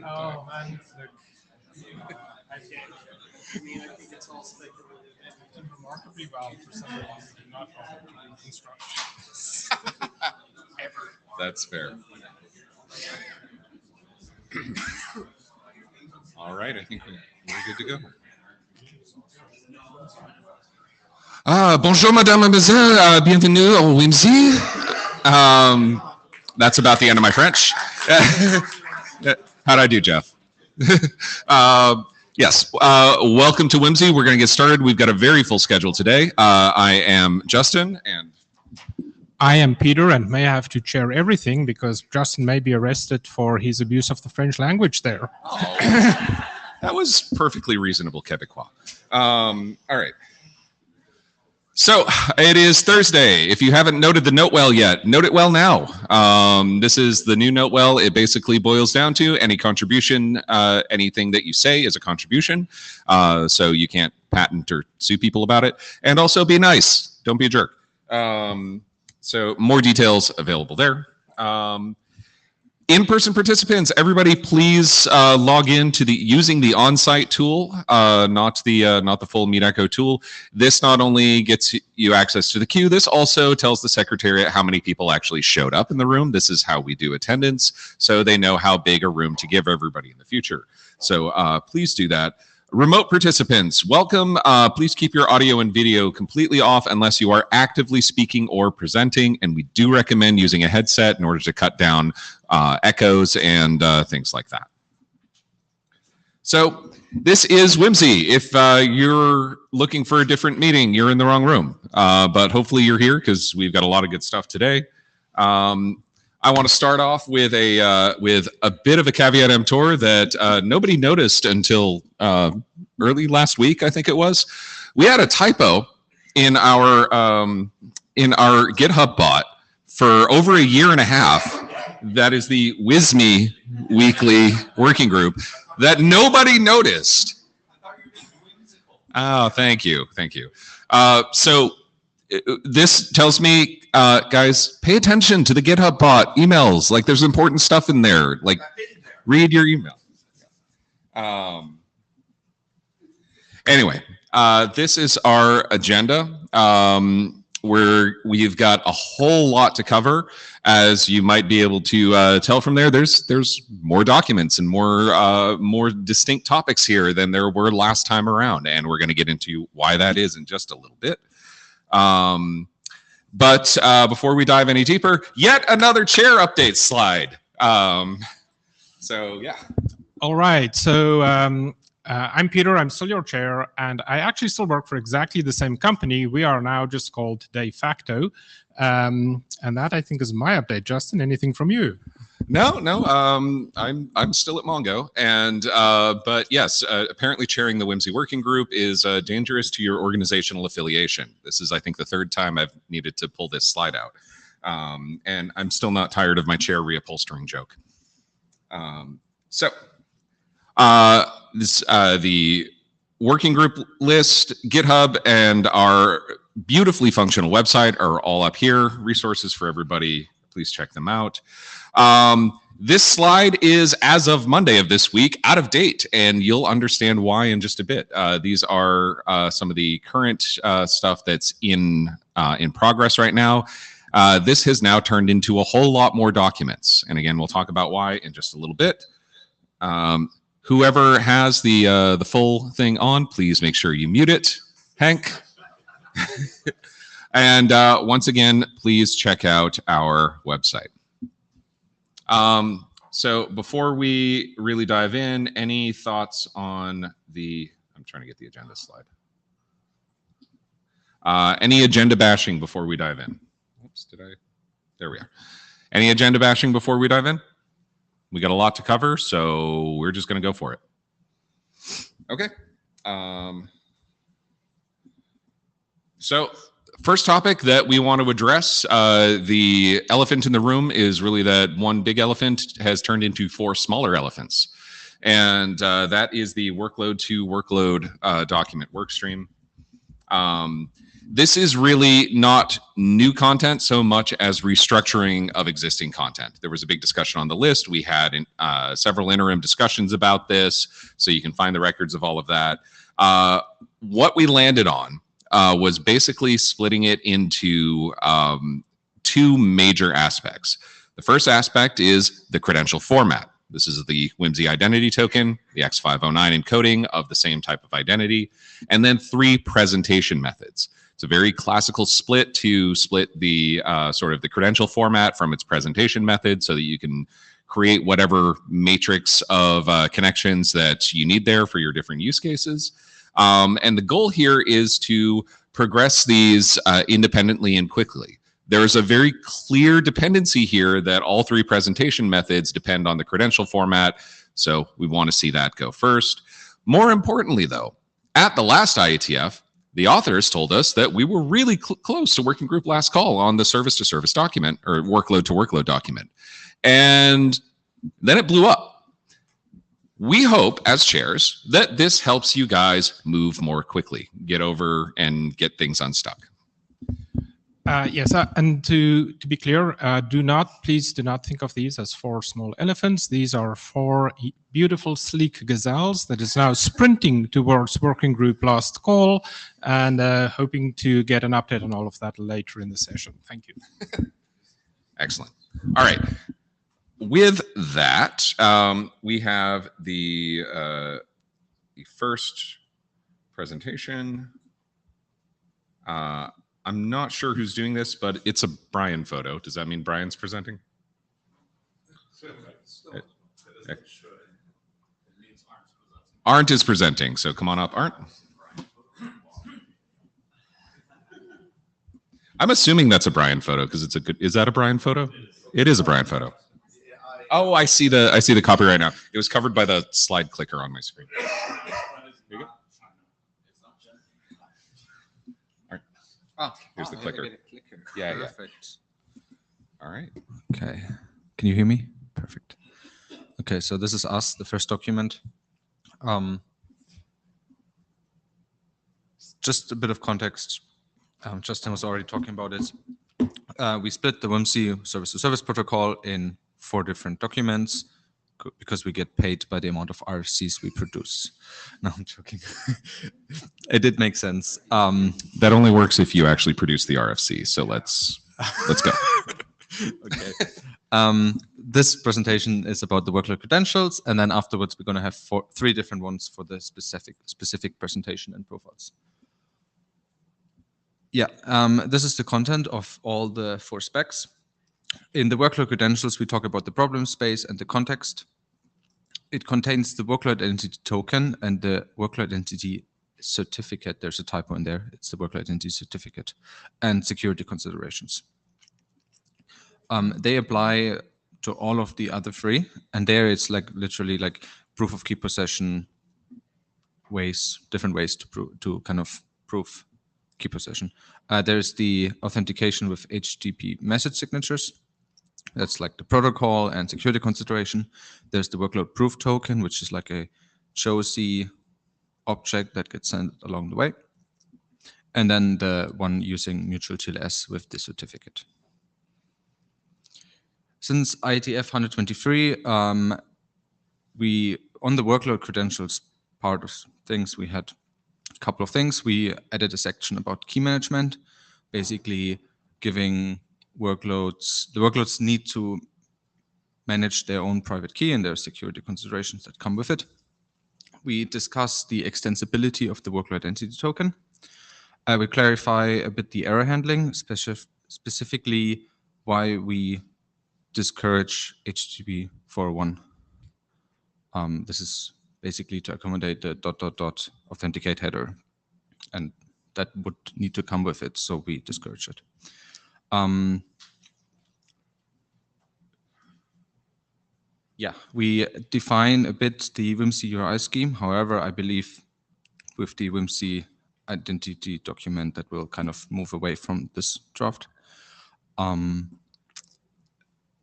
Oh man, look. I mean, I think it's all speculative and remarkably well for somebody who did not bother to read instructions. Ever. That's fair. All right, I think we're good to go. Bonjour, madame, mademoiselle. Bienvenue au WIMSE. That's about the end of my French. How'd I do, Jeff? Yes, welcome to WIMSE. We're going to get started. We've got a very full schedule today. I am Justin, and I am Peter, and may I have to chair everything because Justin may be arrested for his abuse of the French language there. Oh, that was perfectly reasonable, Quebecois. All right. So it is Thursday. If you haven't noted the note well yet, note it well now. This is the new note well. It basically boils down to any contribution, anything that you say is a contribution. So you can't patent or sue people about it. And also be nice. Don't be a jerk. So more details available there. In-person participants, everybody, please log in to using the on-site tool, not the full Meet Echo tool. This not only gets you access to the queue, this also tells the secretariat how many people actually showed up in the room. This is how we do attendance, so they know how big a room to give everybody in the future. So please do that. Remote participants, welcome. Please keep your audio and video completely off unless you are actively speaking or presenting, and we do recommend using a headset in order to cut down echoes and things like that. So this is WIMSE. If you're looking for a different meeting, you're in the wrong room, but hopefully you're here because we've got a lot of good stuff today. I want to start off with a bit of a caveat emptor that nobody noticed until early last week, I think it was. We had a typo in our GitHub bot for over a year and a half. That is the WISME weekly working group that nobody noticed. Oh, thank you. So this tells me, guys, pay attention to the GitHub bot emails. Like, there's important stuff in there. Like, read your email. Anyway, this is our agenda, where we've got a whole lot to cover. As you might be able to tell from there, there's more documents and more distinct topics here than there were last time around, and we're going to get into why that is in just a little bit. But before we dive any deeper, yet another chair update slide. So yeah. All right. So I'm Peter. I'm still your chair, and I actually still work for exactly the same company. We are now just called De Facto, and that I think is my update. Justin, anything from you? No. I'm still at Mongo, and but yes, apparently chairing the WIMSE working group is dangerous to your organizational affiliation. This is, I think, the third time I've needed to pull this slide out, and I'm still not tired of my chair reupholstering joke. The working group list, GitHub, and our beautifully functional website are all up here. Resources for everybody. Please check them out. This slide is, as of Monday of this week, out of date, and you'll understand why in just a bit. These are some of the current stuff that's in progress right now. This has now turned into a whole lot more documents, and again, we'll talk about why in just a little bit. Whoever has the full thing on, please make sure you mute it, Hank. And once again, please check out our website. So before we really dive in, any thoughts on I'm trying to get the agenda slide. Any agenda bashing before we dive in? Oops, there we are. Any agenda bashing before we dive in? We got a lot to cover, so we're just going to go for it. Okay. So first topic that we want to address, the elephant in the room is really that one big elephant has turned into 4 smaller elephants. And that is the workload to workload document workstream. This is really not new content so much as restructuring of existing content. There was a big discussion on the list. We had several interim discussions about this, so you can find the records of all of that. What we landed on was basically splitting it into two major aspects. The first aspect is the credential format. This is the WIMSE identity token, the X509 encoding of the same type of identity, and then 3 presentation methods. It's a very classical split to split the sort of the credential format from its presentation method so that you can create whatever matrix of connections that you need there for your different use cases. And the goal here is to progress these independently and quickly. There's a very clear dependency here that all 3 presentation methods depend on the credential format. So we want to see that go first. More importantly, though, at the last IETF, the authors told us that we were really close to working group last call on the service to service document or workload to workload document. And then it blew up. We hope as chairs that this helps you guys move more quickly, get over and get things unstuck. Yes, and to be clear, please do not think of these as 4 small elephants. These are 4 beautiful, sleek gazelles that is now sprinting towards working group last call and hoping to get an update on all of that later in the session. Thank you. Excellent. All right. With that, we have the first presentation. I'm not sure who's doing this, but it's a Brian photo. Does that mean Brian's presenting? Arndt is presenting, so come on up, Arndt. I'm assuming that's a Brian photo because it's a good. Is that a Brian photo? It is a Brian photo. Oh, I see the copyright now. It was covered by the slide clicker on my screen. Here you go. Oh, here's the clicker. Yeah, perfect. Yeah. All right. Okay. Can you hear me? Perfect. Okay, so this is us, the first document. Just a bit of context. Justin was already talking about it. We split the WIMSE service-to-service protocol in 4 different documents because we get paid by the amount of RFCs we produce. No, I'm joking. It did make sense. That only works if you actually produce the RFC. So let's go. Okay. This presentation is about the workload credentials, and then afterwards we're going to have 3 different ones for the specific presentation and profiles. Yeah, this is the content of all the 4 specs. In the workload credentials, we talk about the problem space and the context. It contains the workload identity token and the workload identity certificate. There's a typo in there. It's the workload identity certificate and security considerations. They apply to all of the other 3, and there it's like literally like proof of key possession ways, different ways to kind of prove key possession. There's the authentication with HTTP message signatures. That's like the protocol and security consideration. There's the workload proof token, which is like a JOSI object that gets sent along the way. And then the one using mutual TLS with the certificate. Since IETF 123, we, on the workload credentials part of things, we had a couple of things. We added a section about key management, basically giving workloads, the workloads need to manage their own private key and their security considerations that come with it. We discuss the extensibility of the workload identity token. We clarify a bit the error handling, specifically why we discourage HTTP 401. This is basically to accommodate the ... authenticate header, and that would need to come with it, so we discourage it. Yeah, we define a bit the WIMSE URI scheme. However, I believe with the WIMSE identity document that will kind of move away from this draft.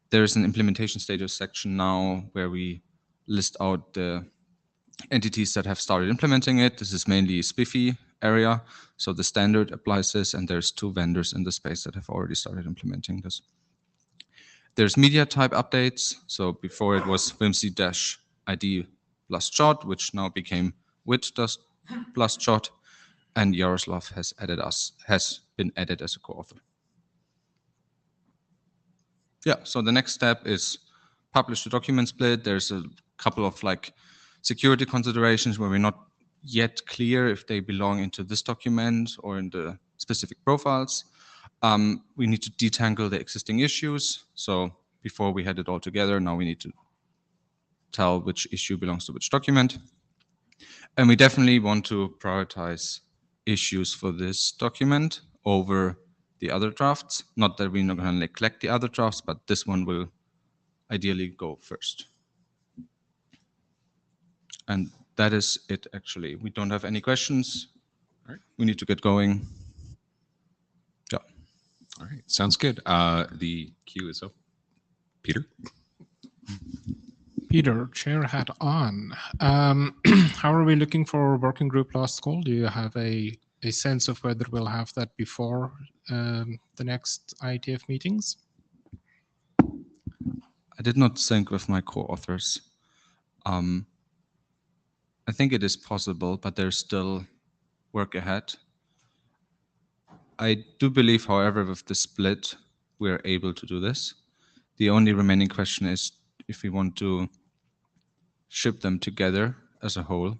There is an implementation status section now where we list out the entities that have started implementing it. This is mainly SPIFFE area. So the standard applies this, and there's 2 vendors in the space that have already started implementing this. There's media type updates. So before it was WIMSE-ID plus jot, which now became wit plus jot, and Yaroslav has been added as a co-author. Yeah, so the next step is publish the document split. There's a couple of like security considerations where we're not yet clear if they belong into this document or in the specific profiles. We need to detangle the existing issues. So before we had it all together, now we need to tell which issue belongs to which document. And we definitely want to prioritize issues for this document over the other drafts. Not that we're not going to neglect the other drafts, but this one will ideally go first. And that is it, actually. We don't have any questions. All right. We need to get going. Yeah. All right. Sounds good. The queue is open. Peter? Peter, chair hat on. How are we looking for working group last call? Do you have a sense of whether we'll have that before the next IETF meetings? I did not sync with my co-authors. I think it is possible, but there's still work ahead. I do believe, however, with the split, we're able to do this. The only remaining question is if we want to ship them together as a whole,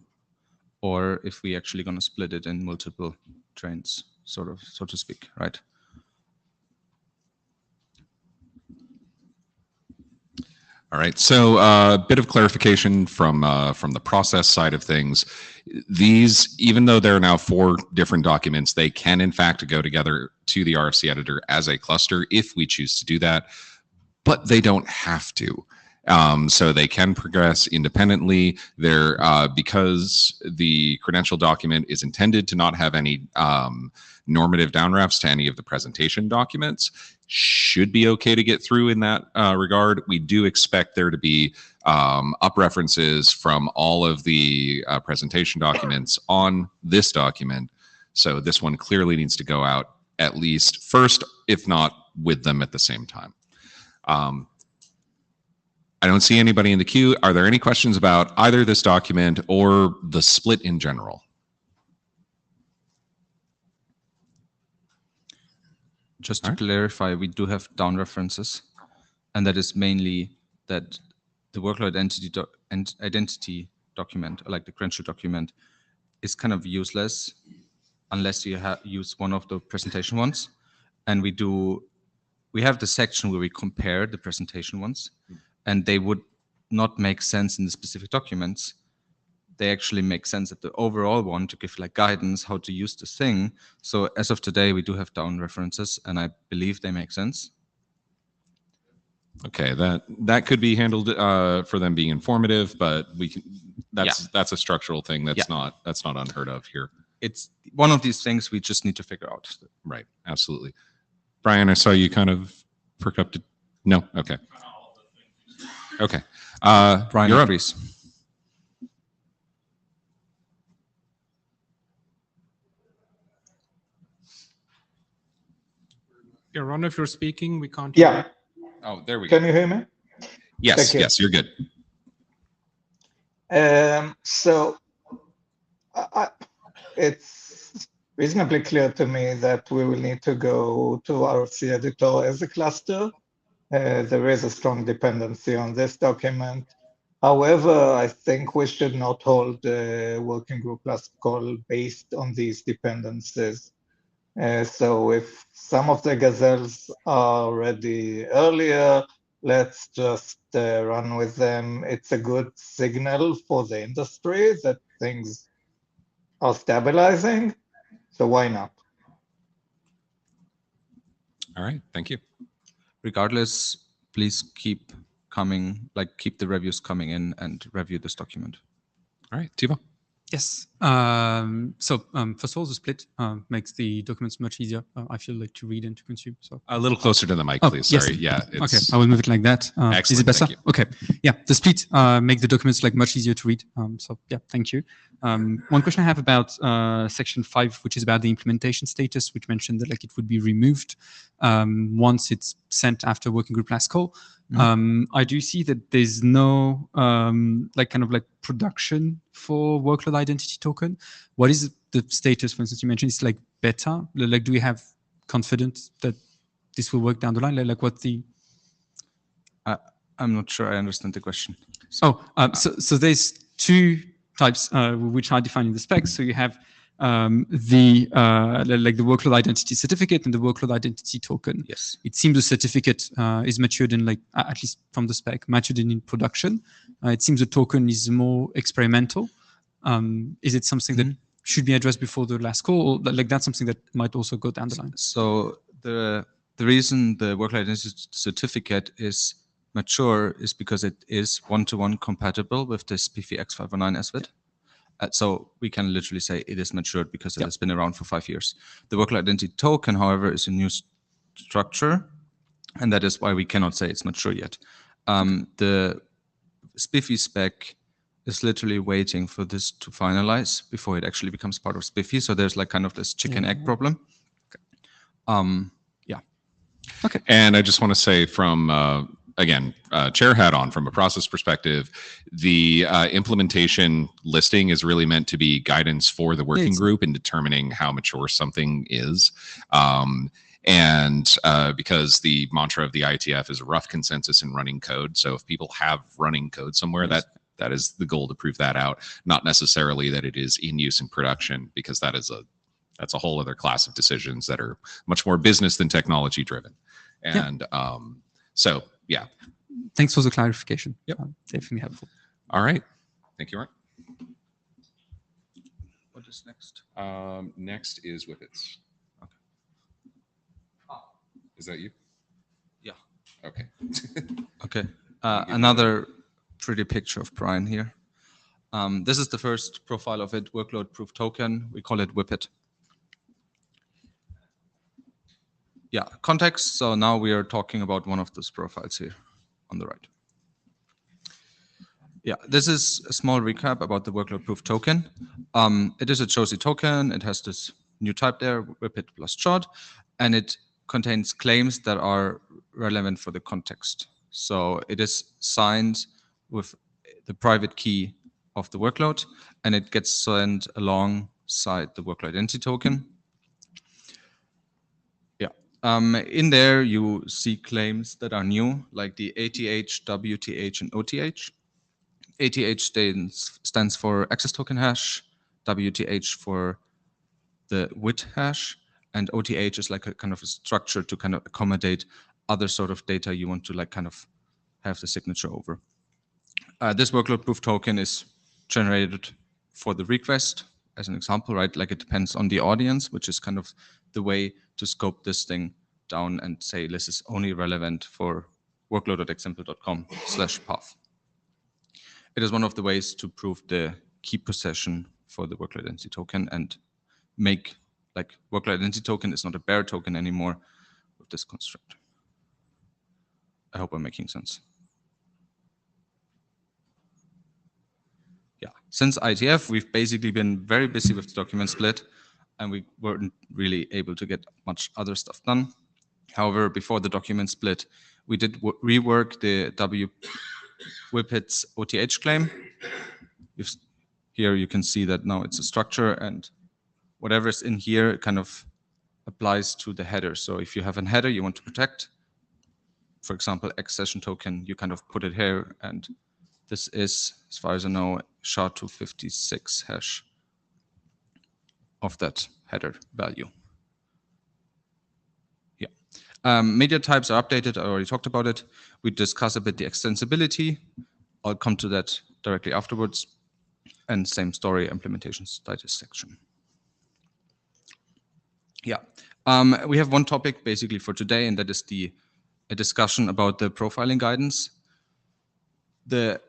or if we actually going to split it in multiple trains, sort of, so to speak, right? All right. So a bit of clarification from the process side of things. These, even though there are now 4 different documents, they can in fact go together to the RFC editor as a cluster if we choose to do that, but they don't have to. So they can progress independently. There, because the credential document is intended to not have any normative downwraps to any of the presentation documents, should be okay to get through in that regard. We do expect there to be up references from all of the presentation documents on this document. So this one clearly needs to go out at least first, if not with them at the same time. I don't see anybody in the queue. Are there any questions about either this document or the split in general? Just to clarify, we do have down references, and that is mainly that the workload identity document, like the credential document, is kind of useless unless you use one of the presentation ones. And we have the section where we compare the presentation ones, and they would not make sense in the specific documents. They actually make sense at the overall one to give like guidance how to use this thing. So as of today, we do have down references, and I believe they make sense. Okay, that could be handled for them being informative, but we can. That's a structural thing. That's not unheard of here. It's one of these things we just need to figure out. Right. Absolutely. Brian, I saw you kind of perk up to. No. Okay. Okay. Brian you're agrees. Ron, if you're speaking, we can't hear you. Oh, there we go. Can you hear me? Yes. you. Yes, you're good. So it's reasonably clear to me that we will need to go to RFC editor as a cluster. There is a strong dependency on this document. However, I think we should not hold a working group last call based on these dependencies. So if some of the gazelles are ready earlier, let's just run with them. It's a good signal for the industry that things are stabilizing. So why not? All right. Thank you. Regardless, please keep the reviews coming in and review this document. All right, Thibaut. Yes. First of all, the split makes the documents much easier. I feel like to read and to consume. So A little closer to the mic, Oh, please. yes. Sorry. Yeah. okay, I will move it like that. Is it Excellent, better? thank you. Okay. Yeah, the split make the documents like much easier to read. So yeah, thank you. One question I have about section 5, which is about the implementation status, which mentioned that like it would be removed once it's sent after working group last call. I do see that there's no like kind of like production for workload identity token. What is the status? For instance, you mentioned it's like beta. Like, do we have confidence that this will work down the line? Like what's the? I'm not sure I understand the question. So there's two types which are defined in the specs. So you have the workload identity certificate and the workload identity token. Yes. It seems the certificate is matured in like at least from the spec matured in production. It seems the token is more experimental. Is it something that should be addressed before the last call, or like that's something that might also go down the line? So the reason the workload identity certificate is mature is because it is one-to-one compatible with the SPIFFE X509 SVID. So we can literally say it is matured because it has been around for 5 years. The workload identity token, however, is a new structure, and that is why we cannot say it's mature yet. The SPIFFE spec is literally waiting for this to finalize before it actually becomes part of SPIFFE. So there's like kind of this chicken-egg problem. Yeah. Okay. And I just want to say from again, chair hat on, from a process perspective, the implementation listing is really meant to be guidance for the working group in determining how mature something is. Because the mantra of the IETF is rough consensus in running code. So if people have running code somewhere, that is the goal, to prove that out, not necessarily that it is in use in production, because that's a whole other class of decisions that are much more business than technology driven. And so, yeah. Thanks for the clarification. Yep. Definitely helpful. All right. Thank you, Mark. What is next? Next is Whippets. Okay. Is that you? Yeah. Okay. Okay. Another pretty picture of Brian here. This is the first profile of it, workload proof token. We call it Whippet. Yeah, context. So now we are talking about one of those profiles here on the right. Yeah, this is a small recap about the workload proof token. It is a Josie token. It has this new type there, Whippet plus chod, and it contains claims that are relevant for the context. So it is signed with the private key of the workload, and it gets sent alongside the workload identity token. In there, you see claims that are new, like the ATH, WTH, and OTH. ATH stands for access token hash, WTH for the WIT hash, and OTH is like a kind of a structure to kind of accommodate other sort of data you want to like kind of have the signature over. This workload proof token is generated for the request, as an example, right? Like it depends on the audience, which is kind of the way to scope this thing down and say this is only relevant for workload.example.com/path. It is one of the ways to prove the key possession for the workload identity token and make like workload identity token is not a bare token anymore with this construct. I hope I'm making sense. Yeah, since IETF, we've basically been very busy with the document split, and we weren't really able to get much other stuff done. However, before the document split, we did rework the Whippets OTH claim. Here you can see that now it's a structure, and whatever's in here kind of applies to the header. So if you have a header you want to protect, for example, X session token, you kind of put it here, and this is, as far as I know, SHA-256 hash of that header value. Yeah. Media types are updated. I already talked about it. We discuss a bit the extensibility. I'll come to that directly afterwards. And same story, implementation status section. Yeah. We have one topic basically for today, and that is a discussion about the profiling guidance. The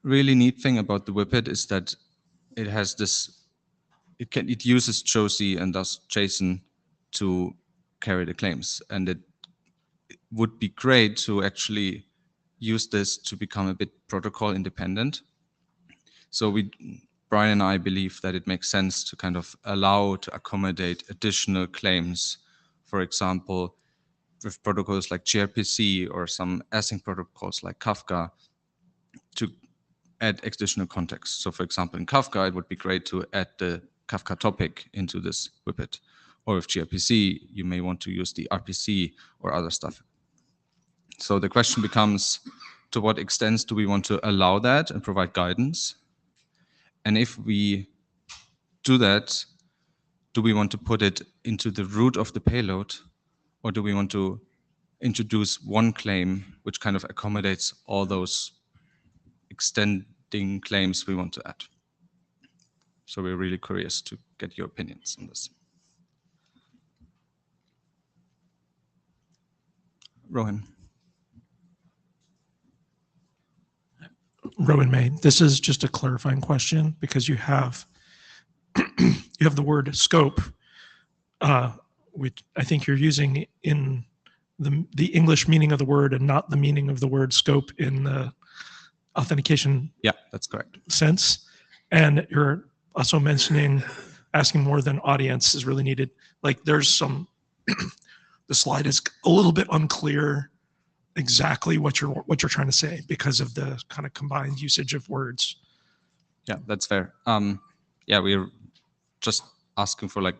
really neat thing about the Whippet is that it has this, it uses Josie and thus JSON to carry the claims. And it would be great to actually use this to become a bit protocol independent. So Brian and I believe that it makes sense to kind of allow to accommodate additional claims. For example, with protocols like gRPC or some async protocols like Kafka, to add additional context. So for example, in Kafka, it would be great to add the Kafka topic into this whippet. Or with gRPC, you may want to use the RPC or other stuff. So the question becomes, to what extent do we want to allow that and provide guidance? And if we do that, do we want to put it into the root of the payload? Or do we want to introduce one claim which kind of accommodates all those extending claims we want to add? So we're really curious to get your opinions on this. Rohan. Rowan May, this is just a clarifying question because you have you have the word scope, which I think you're using in the English meaning of the word and not the meaning of the word scope in the authentication Yeah, that's correct. sense. And you're also mentioning asking more than audience is really needed. Like there's some, the slide is a little bit unclear exactly what you're trying to say because of the kind of combined usage of words. Yeah, that's fair. Yeah, we're just asking for like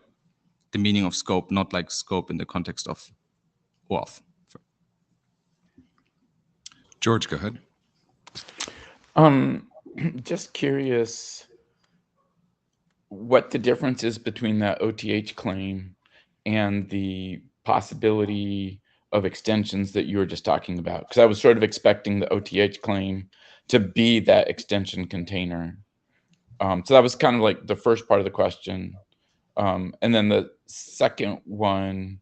the meaning of scope, not like scope in the context of OAuth. George, go ahead. Just curious what the difference is between that OTH claim and the possibility of extensions that you were just talking about. Because I was sort of expecting the OTH claim to be that extension container. So that was kind of like the first part of the question. And then the second one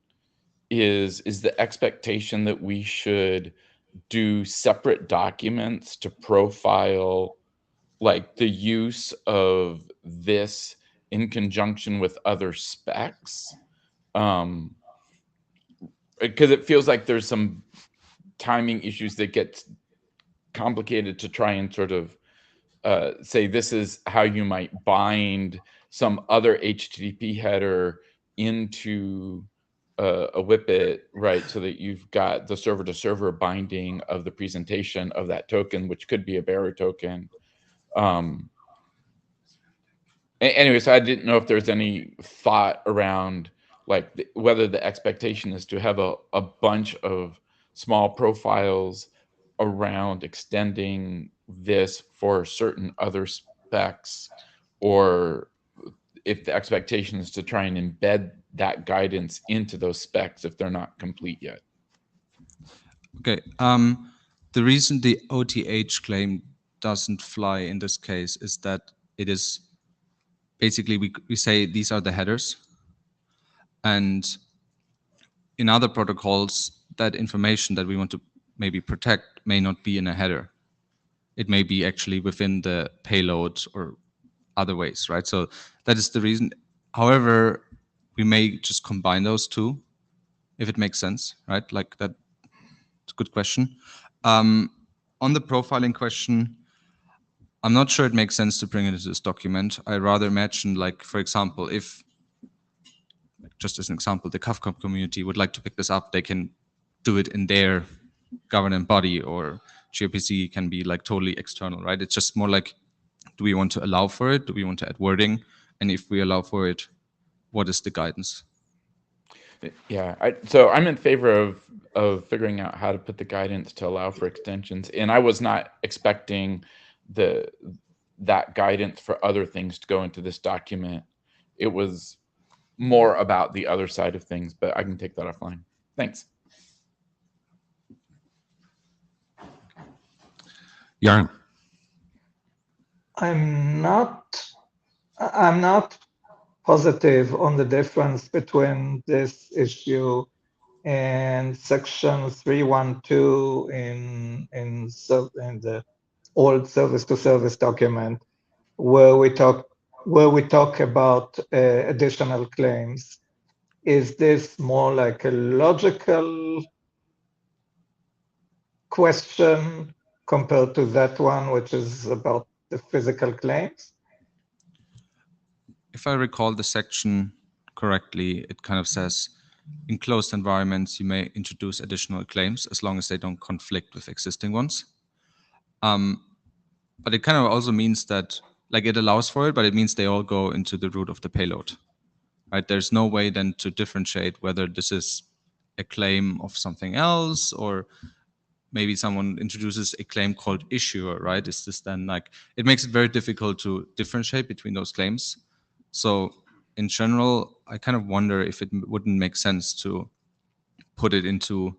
is the expectation that we should do separate documents to profile like the use of this in conjunction with other specs, because it feels like there's some timing issues that get complicated to try and sort of say this is how you might bind some other HTTP header into a whippet, right? So that you've got the server-to-server binding of the presentation of that token, which could be a bearer token. Anyway, so I didn't know if there's any thought around like whether the expectation is to have a bunch of small profiles around extending this for certain other specs, or if the expectation is to try and embed that guidance into those specs if they're not complete yet. Okay. The reason the OTH claim doesn't fly in this case is that it is basically we say these are the headers, and in other protocols that information that we want to maybe protect may not be in a header. It may be actually within the payload or other ways, right? So that is the reason. However, we may just combine those two if it makes sense, right? Like that. It's a good question. On the profiling question, I'm not sure it makes sense to bring it into this document. I rather imagine, like, for example, if, just as an example, the Kafka community would like to pick this up, they can do it in their governance body, or gRPC can be like totally external, right? It's just more like, do we want to allow for it? Do we want to add wording? And if we allow for it, what is the guidance? Yeah, so I'm in favor of figuring out how to put the guidance to allow for extensions. And I was not expecting that guidance for other things to go into this document. It was more about the other side of things, but I can take that offline. Thanks. Yarn. I'm not positive on the difference between this issue and section 312 in the old service to service document, where we talk where we talk about additional claims, is this more like a logical question compared to that one, which is about the physical claims? If I recall the section correctly, it kind of says in closed environments, you may introduce additional claims as long as they don't conflict with existing ones. But it kind of also means that, like, it allows for it, but it means they all go into the root of the payload, right? There's no way then to differentiate whether this is a claim of something else, or maybe someone introduces a claim called issuer, right? Is this then like, it makes it very difficult to differentiate between those claims. So in general, I kind of wonder if it wouldn't make sense to put it into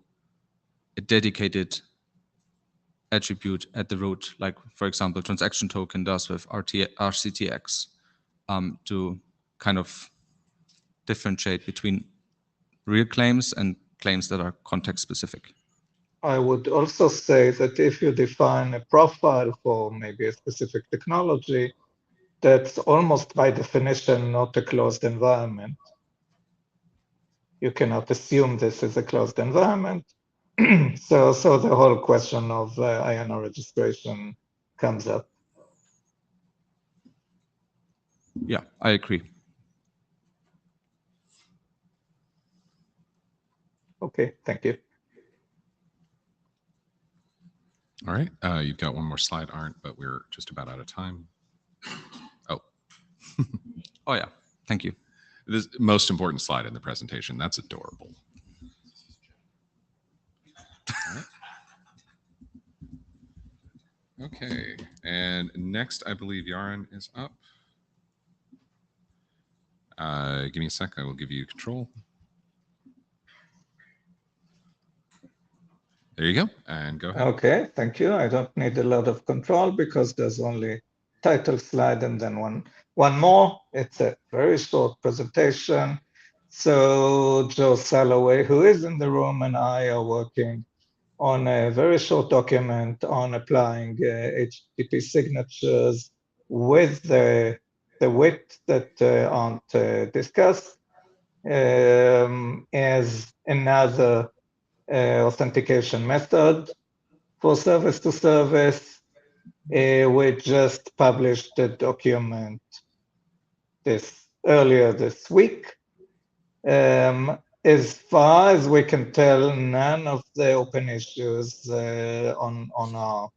a dedicated attribute at the root, like, for example, transaction token does with RCTX, to kind of differentiate between real claims and claims that are context specific. I would also say that if you define a profile for maybe a specific technology, that's almost by definition not a closed environment. You cannot assume this is a closed environment. So the whole question of INR registration comes up. Yeah, I agree. Okay, thank you. All right. You've got one more slide, Arndt, but we're just about out of time. Oh. Oh, yeah. Thank you. This most important slide in the presentation. That's adorable. Okay, and next, I believe Yaron is up. Give me a sec. I will give you control. There you go, and go ahead. Okay, thank you. I don't need a lot of control because there's only title slide and then one more. It's a very short presentation. So Joe Salloway, who is in the room, and I are working on a very short document on applying HTTP signatures with the width that aren't discussed as another authentication method for service to service. We just published the document earlier this week. As far as we can tell, none of the open issues on our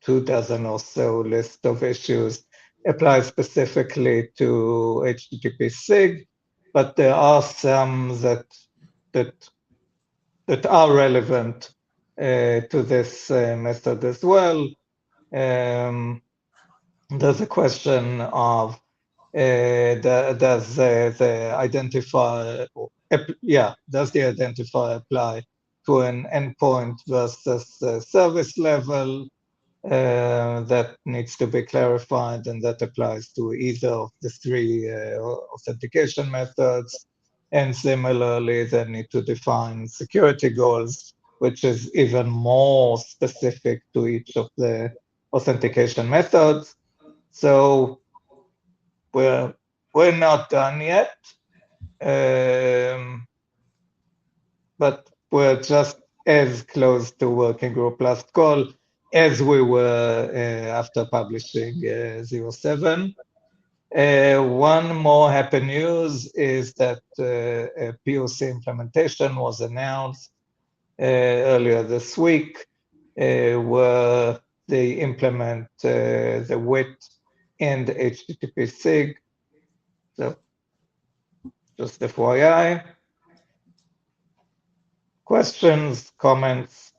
24 or so list of issues apply specifically to HTTP SIG, but there are some that are relevant to this method as well. There's a question of does the identifier, does the identifier apply to an endpoint versus service level? That needs to be clarified, and that applies to either of the three authentication methods. And similarly, they need to define security goals, which is even more specific to each of the authentication methods. So we're not done yet, but we're just as close to working group last call as we were after publishing 07. One more happy news is that a POC implementation was announced earlier this week, where they implement the WIT and HTTP SIG. So just FYI. Questions, comments?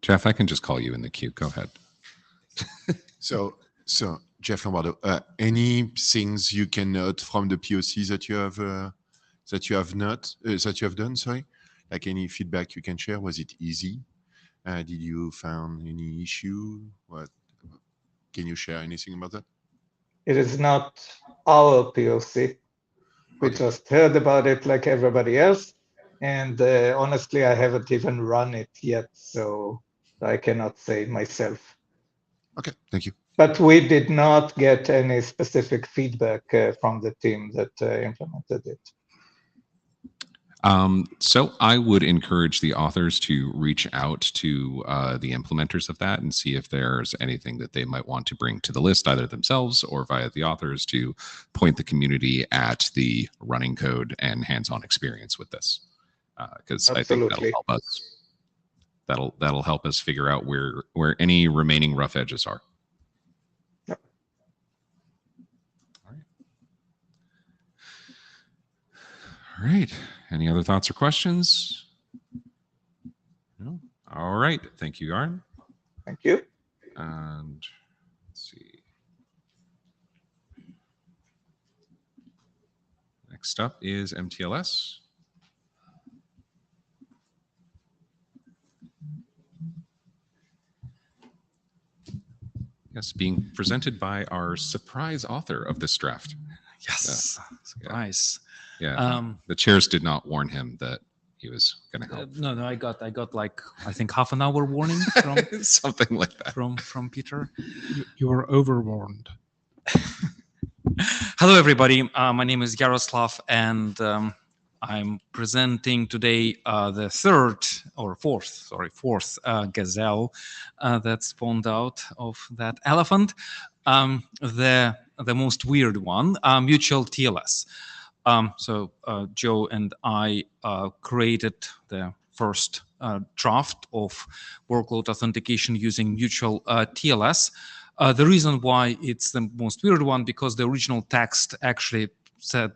Jeff, I can just call you in the queue. Go ahead. So Jeff Lombardo, any things you can note from the POC that you have done? Sorry, like any feedback you can share? Was it easy? Did you found any issue? What can you share anything about that? It is not our POC. We Okay. just heard about it like everybody else. And honestly, I haven't even run it yet, so I cannot say myself. Okay, thank you. But we did not get any specific feedback from the team that implemented it. So I would encourage the authors to reach out to the implementers of that and see if there's anything that they might want to bring to the list, either themselves or via the authors, to point the community at the running code and hands-on experience with this. Because I think that'll help us. That'll help us figure out where any remaining rough edges are. Yep. All right. Any other thoughts or questions? No. All right. Thank you, Yarn. Thank you. And let's see. Next up is MTLS. Yes, being presented by our surprise author of this draft. Yes, surprise. Yeah, the chairs did not warn him that he was going to help. No, I got like, I think half an hour warning from something like that from Peter. You were overwarned. Hello, everybody. My name is Yaroslav, and I'm presenting today the fourth gazelle that spawned out of that elephant. The most weird one, mutual TLS. So Joe and I created the first draft of workload authentication using mutual TLS. The reason why it's the most weird one, because the original text actually said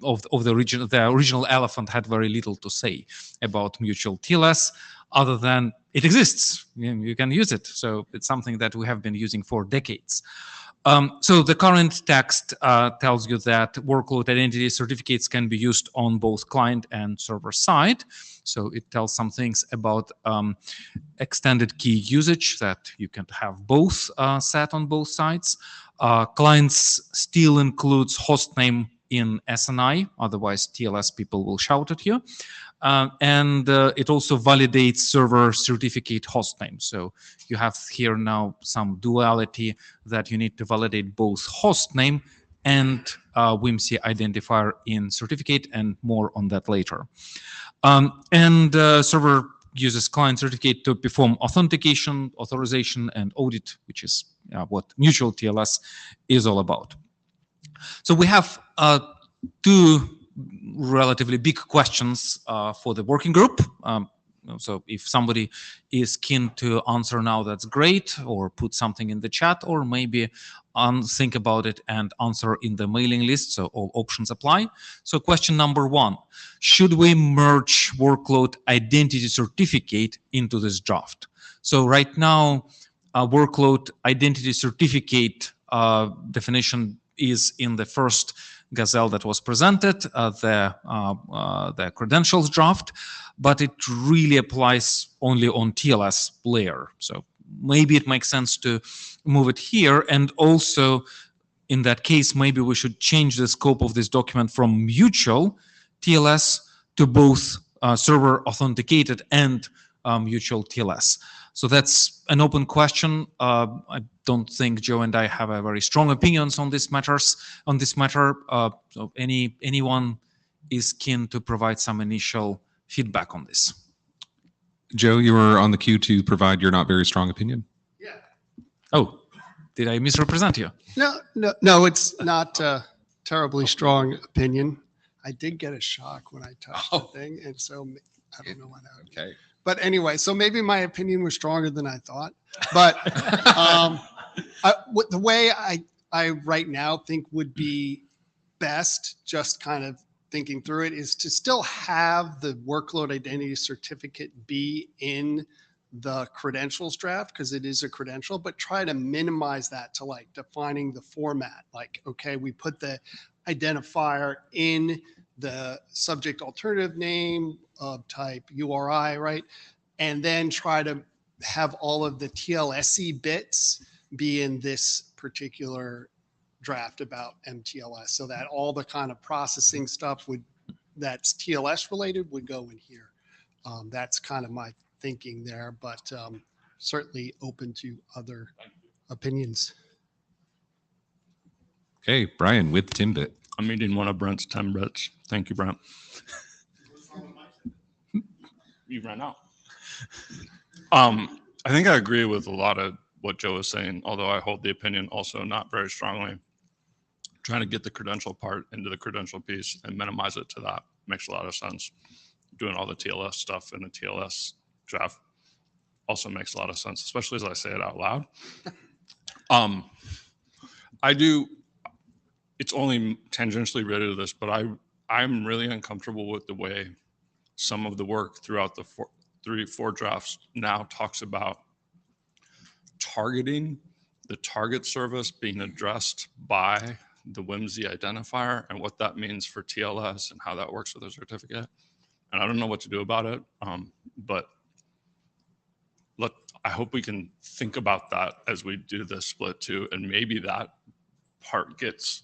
of the original elephant had very little to say about mutual TLS, other than it exists. You can use it. So it's something that we have been using for decades. So the current text tells you that workload identity certificates can be used on both client and server side. So it tells some things about extended key usage, that you can have both set on both sides. Clients still includes hostname in SNI, otherwise TLS people will shout at you. And it also validates server certificate hostname. So you have here now some duality that you need to validate both hostname and WIMSE identifier in certificate, and more on that later. Server uses client certificate to perform authentication, authorization, and audit, which is what mutual TLS is all about. So we have two relatively big questions for the working group. So if somebody is keen to answer now, that's great, or put something in the chat, or maybe think about it and answer in the mailing list, so all options apply. So question number one, should we merge workload identity certificate into this draft? So right now, workload identity certificate definition is in the first gazelle that was presented, the credentials draft, but it really applies only on TLS layer. So maybe it makes sense to move it here. And also, in that case, maybe we should change the scope of this document from mutual TLS to both server authenticated and mutual TLS. So that's an open question. I don't think Joe and I have a very strong opinions on this matter. So anyone is keen to provide some initial feedback on this? Joe, you were on the queue to provide your not very strong opinion. Yeah. Oh, did I misrepresent you? No, it's not a terribly strong opinion. I did get a shock when I touched the thing, and so I don't know what happened. Okay. But anyway, so maybe my opinion was stronger than I thought. But the way I right now think would be best, just kind of thinking through it, is to still have the workload identity certificate be in the credentials draft, because it is a credential, but try to minimize that to like defining the format. Like, okay, we put the identifier in the subject alternative name of type URI, right? And then try to have all of the TLSE bits be in this particular draft about MTLS, so that all the kind of processing stuff would that's TLS related would go in here. That's kind of my thinking there, but certainly open to other opinions. Okay, Brian with Timbit. I'm eating one of Brent's 10 bits. Thank you, Brent. You ran out. I think I agree with a lot of what Joe was saying, although I hold the opinion also not very strongly. Trying to get the credential part into the credential piece and minimize it to that makes a lot of sense. Doing all the TLS stuff in the TLS draft also makes a lot of sense, especially as I say it out loud. It's only tangentially related to this, but I'm really uncomfortable with the way some of the work throughout the four drafts now talks about targeting the target service being addressed by the WIMSE identifier and what that means for TLS and how that works with a certificate. And I don't know what to do about it, but I hope we can think about that as we do this split too, and maybe that part gets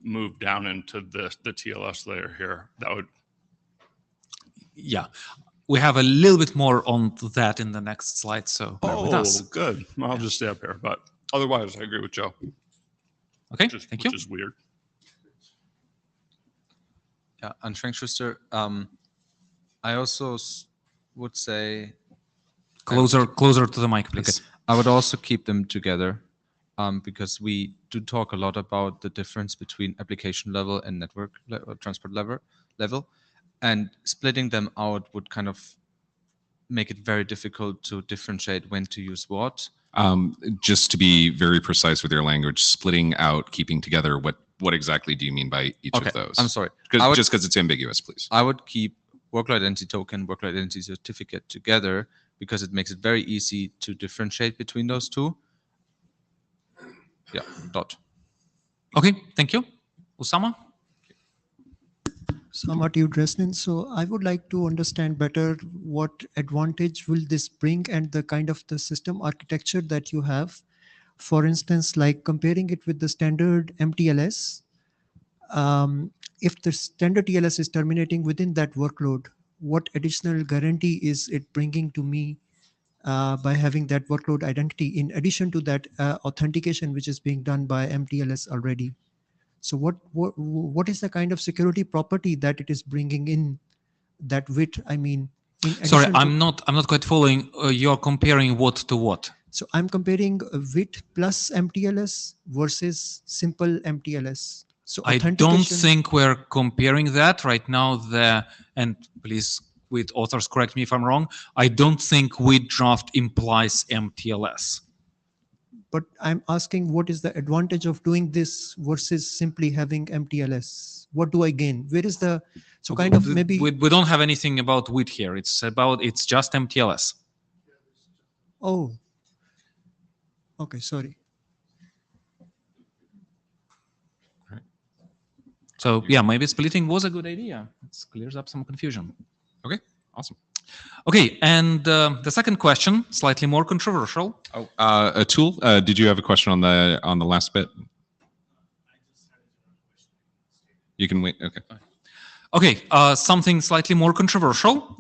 moved down into the TLS layer here. That would. Yeah, we have a little bit more on that in the next slide, so bear with us. Good. I'll just stay up here, but otherwise I agree with Joe. Okay, thank you. Which is weird. Yeah, and Frank Schuster, I also would say Closer to the mic, please. okay, I would also keep them together because we do talk a lot about the difference between application level and network transport level, and splitting them out would kind of make it very difficult to differentiate when to use what. Just to be very precise with your language, splitting out, keeping together, what exactly do you mean by each Okay, of those? I'm sorry. Just because it's ambiguous, please. I would keep workload identity token, workload identity certificate together because it makes it very easy to differentiate between those two. Yeah, dot. Okay, thank you. Usama? Samatiu Dresden. So I would like to understand better what advantage will this bring and the kind of the system architecture that you have. For instance, like comparing it with the standard MTLS, if the standard TLS is terminating within that workload, what additional guarantee is it bringing to me by having that workload identity in addition to that authentication which is being done by MTLS already? So what is the kind of security property that it is bringing in that with, I mean, in Sorry, addition I'm not quite following. You're comparing what to what? So I'm comparing WIT plus MTLS versus simple MTLS. So I don't think we're comparing that right now. And please, with authors, correct me if I'm wrong. I don't think WIT draft implies MTLS. But I'm asking what is the advantage of doing this versus simply having MTLS? What do I gain? Where is the, so kind of maybe. We don't have anything about WIT here. It's just MTLS. Oh, okay, sorry. So yeah, maybe splitting was a good idea. It clears up some confusion. Okay, awesome. Okay, and the second question, slightly more controversial. Oh, Atul, did you have a question on the last bit? You can wait. Okay. Okay, something slightly more controversial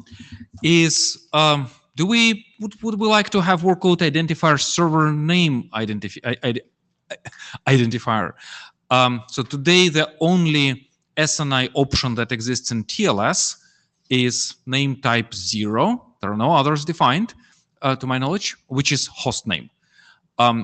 is would we like to have workload identifier server name identifier? So today the only SNI option that exists in TLS is name type 0. There are no others defined, to my knowledge, which is host name,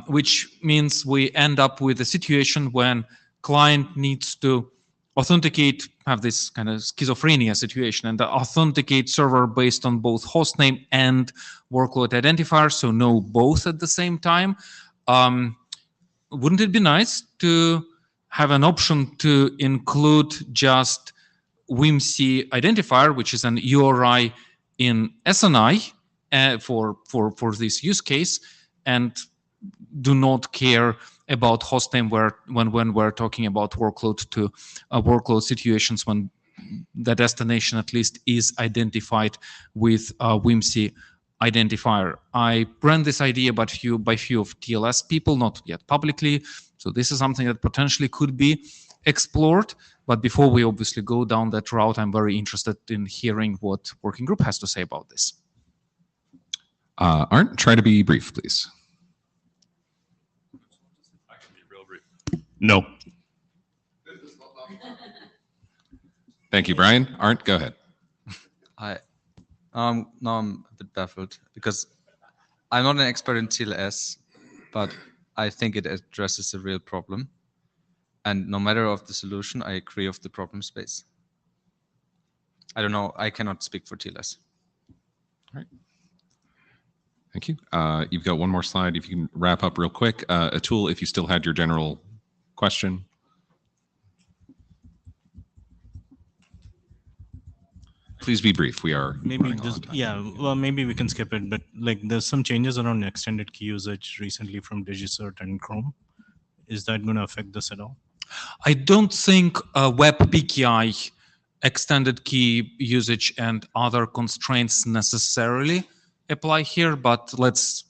which means we end up with a situation when client needs to authenticate, have this kind of schizophrenia situation, and authenticate server based on both host name and workload identifier, so know both at the same time. Wouldn't it be nice to have an option to include just WIMSE identifier, which is an URI in SNI for this use case, and do not care about host name when we're talking about workload situations when the destination at least is identified with WIMSE identifier. I ran this idea by few of TLS people, not yet publicly. So this is something that potentially could be explored. But before we obviously go down that route, I'm very interested in hearing what working group has to say about this. Arndt, try to be brief, please. I can be real brief. No. Thank you, Brian. Arndt, go ahead. Now I'm a bit baffled because I'm not an expert in TLS, but I think it addresses a real problem. And no matter of the solution, I agree of the problem space. I don't know. I cannot speak for TLS. All right. Thank you. You've got one more slide. If you can wrap up real quick. Atul, if you still had your general question. Please be brief. We are maybe running just on time. yeah. Well, maybe we can skip it. But like, there's some changes around extended key usage recently from DigiCert and Chrome. Is that going to affect this at all? I don't think web PKI, extended key usage, and other constraints necessarily apply here. But let's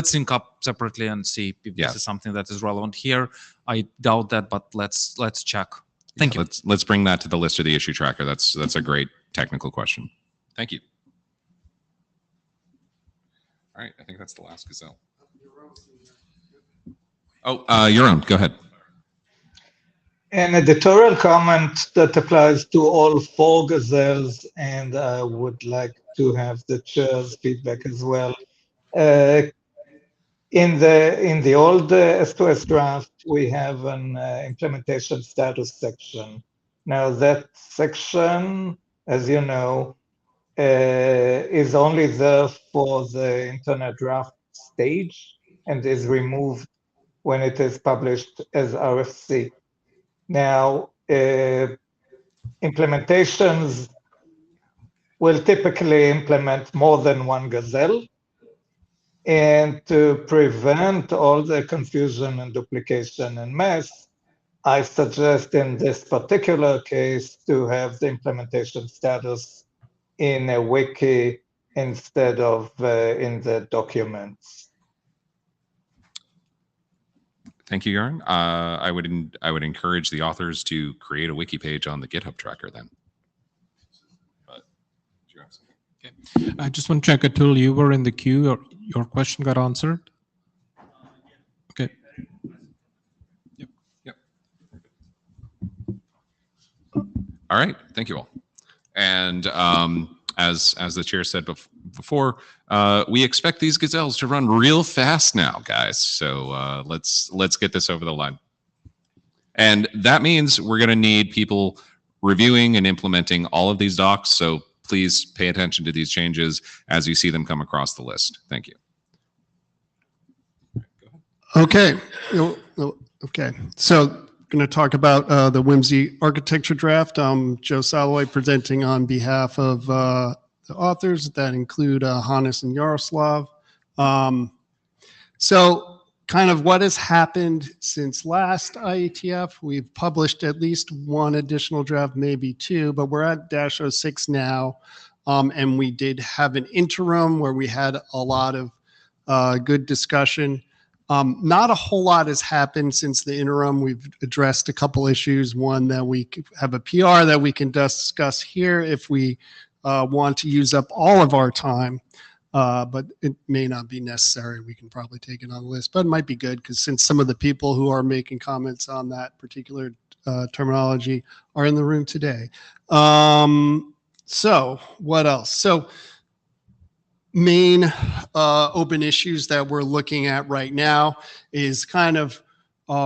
sync up separately and see if this is something that is relevant here. I doubt that, but let's check. Thank you. Let's bring that to the list of the issue tracker. That's a great technical question. Thank you. All right, I think that's the last gazelle. Oh, your own. Go ahead. An editorial comment that applies to all 4 gazelles, and I would like to have the chair's feedback as well. In the old S2S draft, we have an implementation status section. Now that section, as you know, is only there for the internet draft stage and is removed when it is published as RFC. Now, implementations will typically implement more than 1 gazelle. And to prevent all the confusion and duplication and mess, I suggest in this particular case to have the implementation status in a wiki instead of in the documents. Thank you, Yarn. I would encourage the authors to create a wiki page on the GitHub tracker then. But do you have something? Okay. I just want to check, Atul, you were in the queue. Or your question got answered? Okay. Yep. All right. Thank you all. And as the chair said before, we expect these gazelles to run real fast now, guys. So let's get this over the line. And that means we're going to need people reviewing and implementing all of these docs. So please pay attention to these changes as you see them come across the list. Thank you. Okay. Okay. So going to talk about the WIMSE architecture draft. Joe Salloway presenting on behalf of the authors that include Hannes and Yaroslav. So kind of what has happened since last IETF. We've published at least 1 additional draft, maybe 2, but we're at -06 now. And we did have an interim where we had a lot of good discussion. Not a whole lot has happened since the interim. We've addressed a couple issues. One, that we have a PR that we can discuss here if we want to use up all of our time. But it may not be necessary. We can probably take it on the list, but it might be good because since some of the people who are making comments on that particular terminology are in the room today. So what else? So main open issues that we're looking at right now is kind of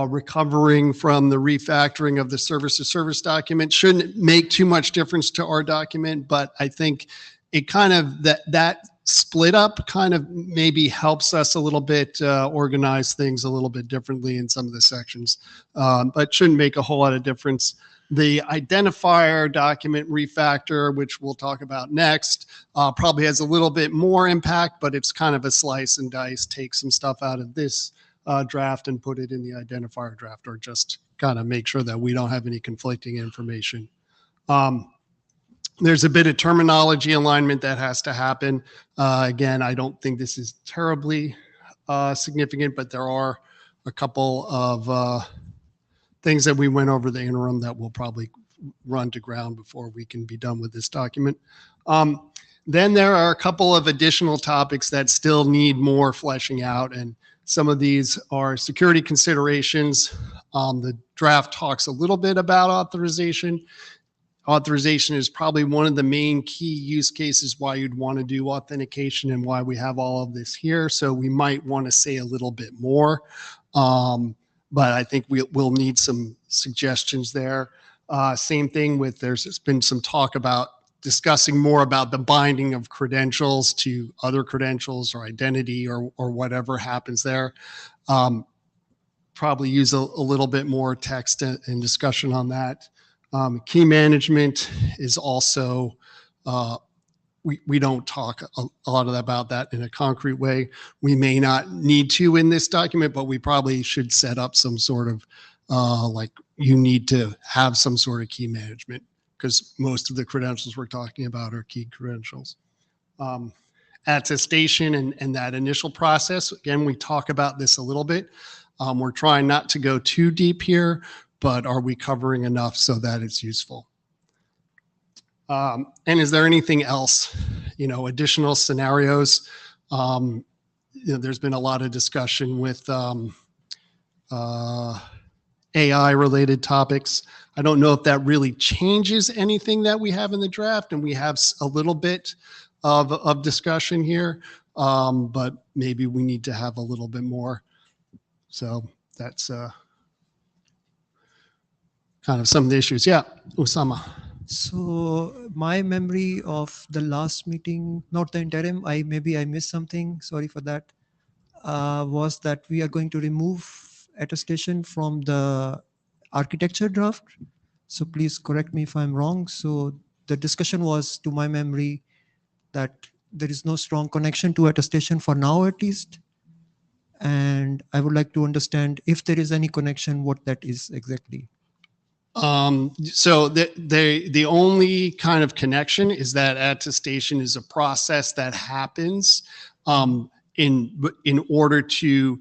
recovering from the refactoring of the service-to-service document. Shouldn't make too much difference to our document, but I think it kind of, that split up kind of maybe helps us a little bit organize things a little bit differently in some of the sections, but shouldn't make a whole lot of difference. The identifier document refactor, which we'll talk about next, probably has a little bit more impact, but it's kind of a slice and dice, take some stuff out of this draft and put it in the identifier draft, or just kind of make sure that we don't have any conflicting information. There's a bit of terminology alignment that has to happen. Again, I don't think this is terribly significant, but there are a couple of things that we went over the interim that will probably run to ground before we can be done with this document. Then there are a couple of additional topics that still need more fleshing out, and some of these are security considerations. The draft talks a little bit about authorization. Authorization is probably one of the main key use cases why you'd want to do authentication and why we have all of this here. So we might want to say a little bit more, but I think we'll need some suggestions there. Same thing with there's been some talk about discussing more about the binding of credentials to other credentials or identity or whatever happens there. Probably use a little bit more text and discussion on that. Key management is also, we don't talk a lot about that in a concrete way. We may not need to in this document, but we probably should set up some sort of like you need to have some sort of key management, because most of the credentials we're talking about are key credentials. Attestation and that initial process, again, we talk about this a little bit. We're trying not to go too deep here, but are we covering enough so that it's useful? And is there anything else, additional scenarios? There's been a lot of discussion with AI related topics. I don't know if that really changes anything that we have in the draft, and we have a little bit of discussion here, but maybe we need to have a little bit more. So that's kind of some of the issues. Yeah, Usama. So my memory of the last meeting, not the interim, maybe I missed something, sorry for that, was that we are going to remove attestation from the architecture draft. So please correct me if I'm wrong. So the discussion was, to my memory, that there is no strong connection to attestation for now at least. And I would like to understand if there is any connection, what that is exactly. So the only kind of connection is that attestation is a process that happens in order to,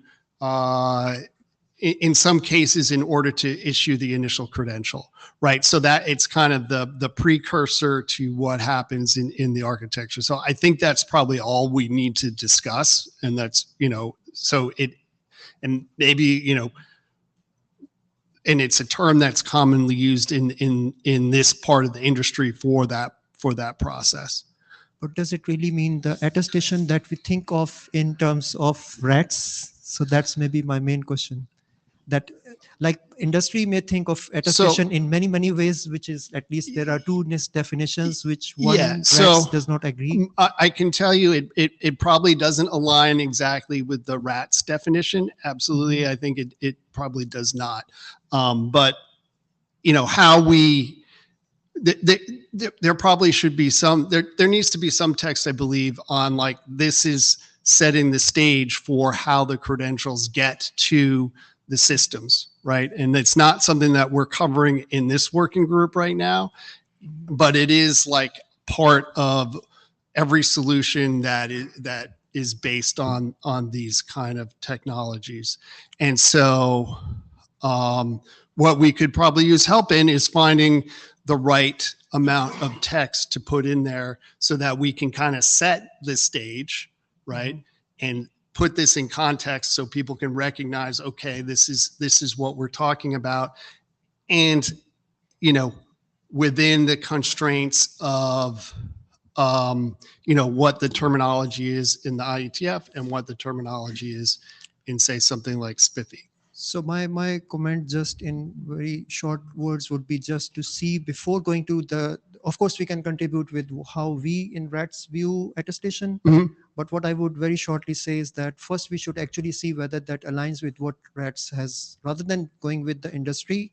in some cases, in order to issue the initial credential, right? So that it's kind of the precursor to what happens in the architecture. So I think that's probably all we need to discuss. And that's, so it, and maybe, and it's a term that's commonly used in this part of the industry for that process. But does it really mean the attestation that we think of in terms of RATs? So that's maybe my main question. That like industry may think of attestation in many, many ways, which is at least there are two definitions which one RATs does not agree. I can tell you it probably doesn't align exactly with the RATs definition. Absolutely. I think it probably does not. But how we, there probably should be some, there needs to be some text, I believe, on like, this is setting the stage for how the credentials get to the systems, right? And it's not something that we're covering in this working group right now, but it is like part of every solution that is based on these kind of technologies. And so what we could probably use help in is finding the right amount of text to put in there so that we can kind of set the stage, right? And put this in context so people can recognize, okay, this is what we're talking about. And, within the constraints of, what the terminology is in the IETF and what the terminology is in, say, something like SPIFFE. So my comment just in very short words would be just to see before going to of course we can contribute with how we in RATs view attestation, but what I would very shortly say is that first we should actually see whether that aligns with what RATs has, rather than going with the industry.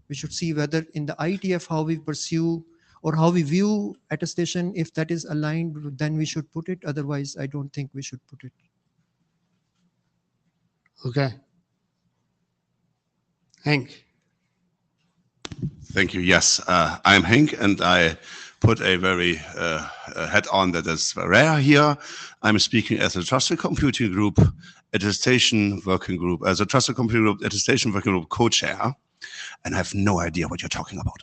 We should see whether in the IETF how we pursue or how we view attestation, if that is aligned, then we should put it. Otherwise, I don't think we should put it. Okay. Hank. Thank you. Yes, I'm Hank, and I put a very hat on that is rare here. I'm speaking as a Trusted Computing Group Attestation Working Group, as a Trusted Computing Group Attestation Working Group co-chair. And I have no idea what you're talking about.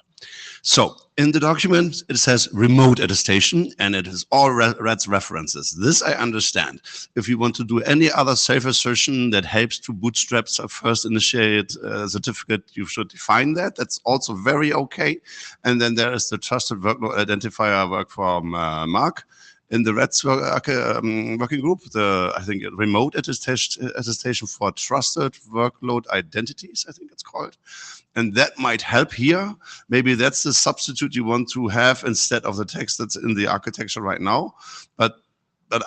So in the document, it says remote attestation, and it is all RADS references. This I understand. If you want to do any other safe assertion that helps to bootstrap a first initiate certificate, you should define that. That's also very okay. And then there is the trusted workload identifier work from Mark. In the RADS working group, I think remote attestation for trusted workload identities, I think it's called. And that might help here. Maybe that's the substitute you want to have instead of the text that's in the architecture right now. But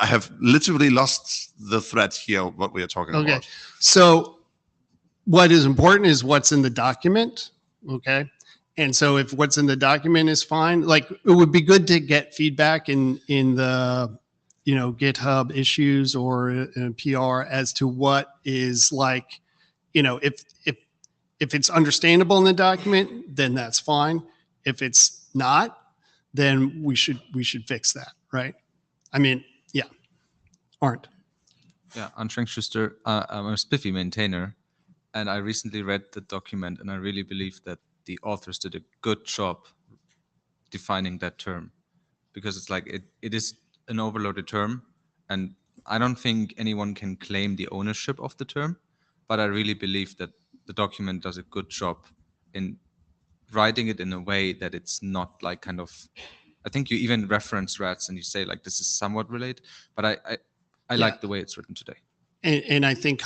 I have literally lost the thread here, what we are talking about. So what is important is what's in the document, okay? And so if what's in the document is fine, like it would be good to get feedback in the, you know, GitHub issues or in PR as to what is like, you know, if it's understandable in the document, then that's fine. If it's not, then we should fix that, right? I mean, yeah, Arndt. Yeah, I'm Frank Schuster. I'm a Spiffy maintainer, and I recently read the document, and I really believe that the authors did a good job defining that term, because it's like it is an overloaded term, and I don't think anyone can claim the ownership of the term, but I really believe that the document does a good job in writing it in a way that it's not like kind of, I think you even reference RADS and you say like this is somewhat related, but I like the way it's written today. And I think,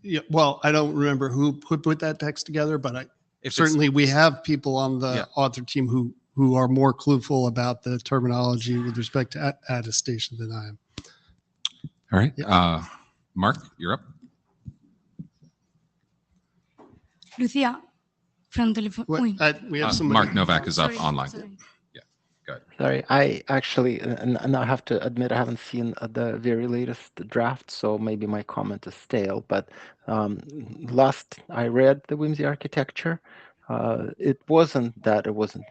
yeah, well, I don't remember who put that text together, but certainly we have people on the author team who are more clueful about the terminology with respect to attestation than I am. All right. Mark, you're up. Lucia from telephone. We have some. Mark Novak is up Sorry, online. sorry. Yeah, go ahead. Sorry, I actually, and I have to admit, I haven't seen the very latest draft, so maybe my comment is stale. But last I read the WIMSE architecture, it wasn't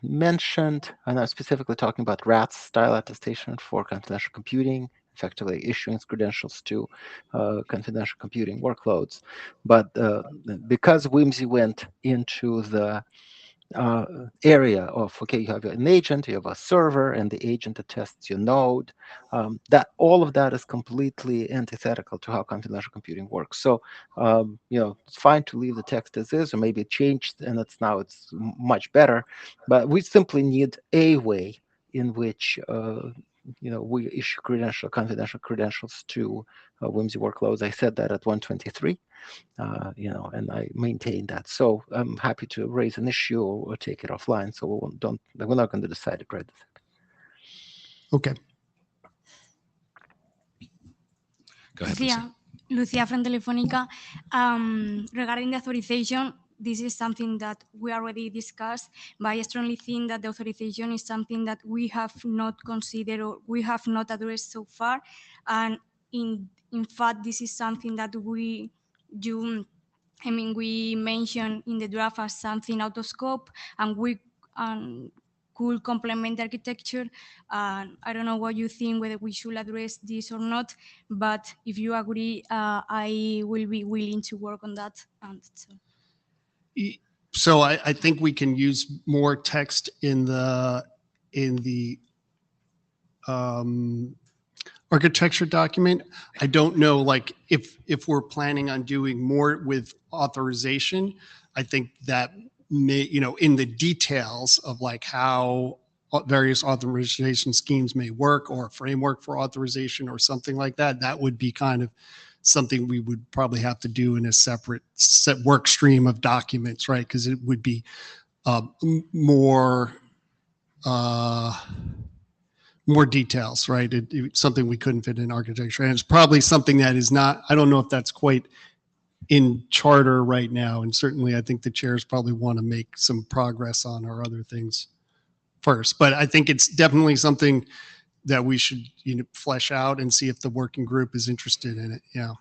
mentioned, and I'm specifically talking about RADS style attestation for confidential computing, effectively issuing credentials to confidential computing workloads. But because WIMSE went into the area of, okay, you have an agent, you have a server, and the agent attests your node, that all of that is completely antithetical to how confidential computing works. So, you know, it's fine to leave the text as is, or maybe it changed and it's much better, but we simply need a way in which you know, we issue confidential credentials to WIMSE workloads. I said that at 123, you know, and I maintain that. So I'm happy to raise an issue or take it offline. So we're not going to decide it right this second. Okay. Go ahead, Lucia from Telefonica. Regarding the authorization, this is something that we already discussed, but I strongly think that the authorization is something that we have not considered or we have not addressed so far. And in fact, this is something that we mentioned in the draft as something out of scope, and we could complement the architecture. I don't know what you think, whether we should address this or not, but if you agree, I will be willing to work on that. And so I think we can use more text in the architecture document. I don't know, like if we're planning on doing more with authorization, I think that may, you know, in the details of like how various authorization schemes may work, or a framework for authorization or something like that, that would be kind of something we would probably have to do in a separate work stream of documents, right? Because it would be more details, right? It's something we couldn't fit in architecture, and it's probably something that is not, I don't know if that's quite in charter right now, and certainly I think the chairs probably want to make some progress on our other things first, but I think it's definitely something that we should, you know, flesh out and see if the working group is interested in it. Yeah.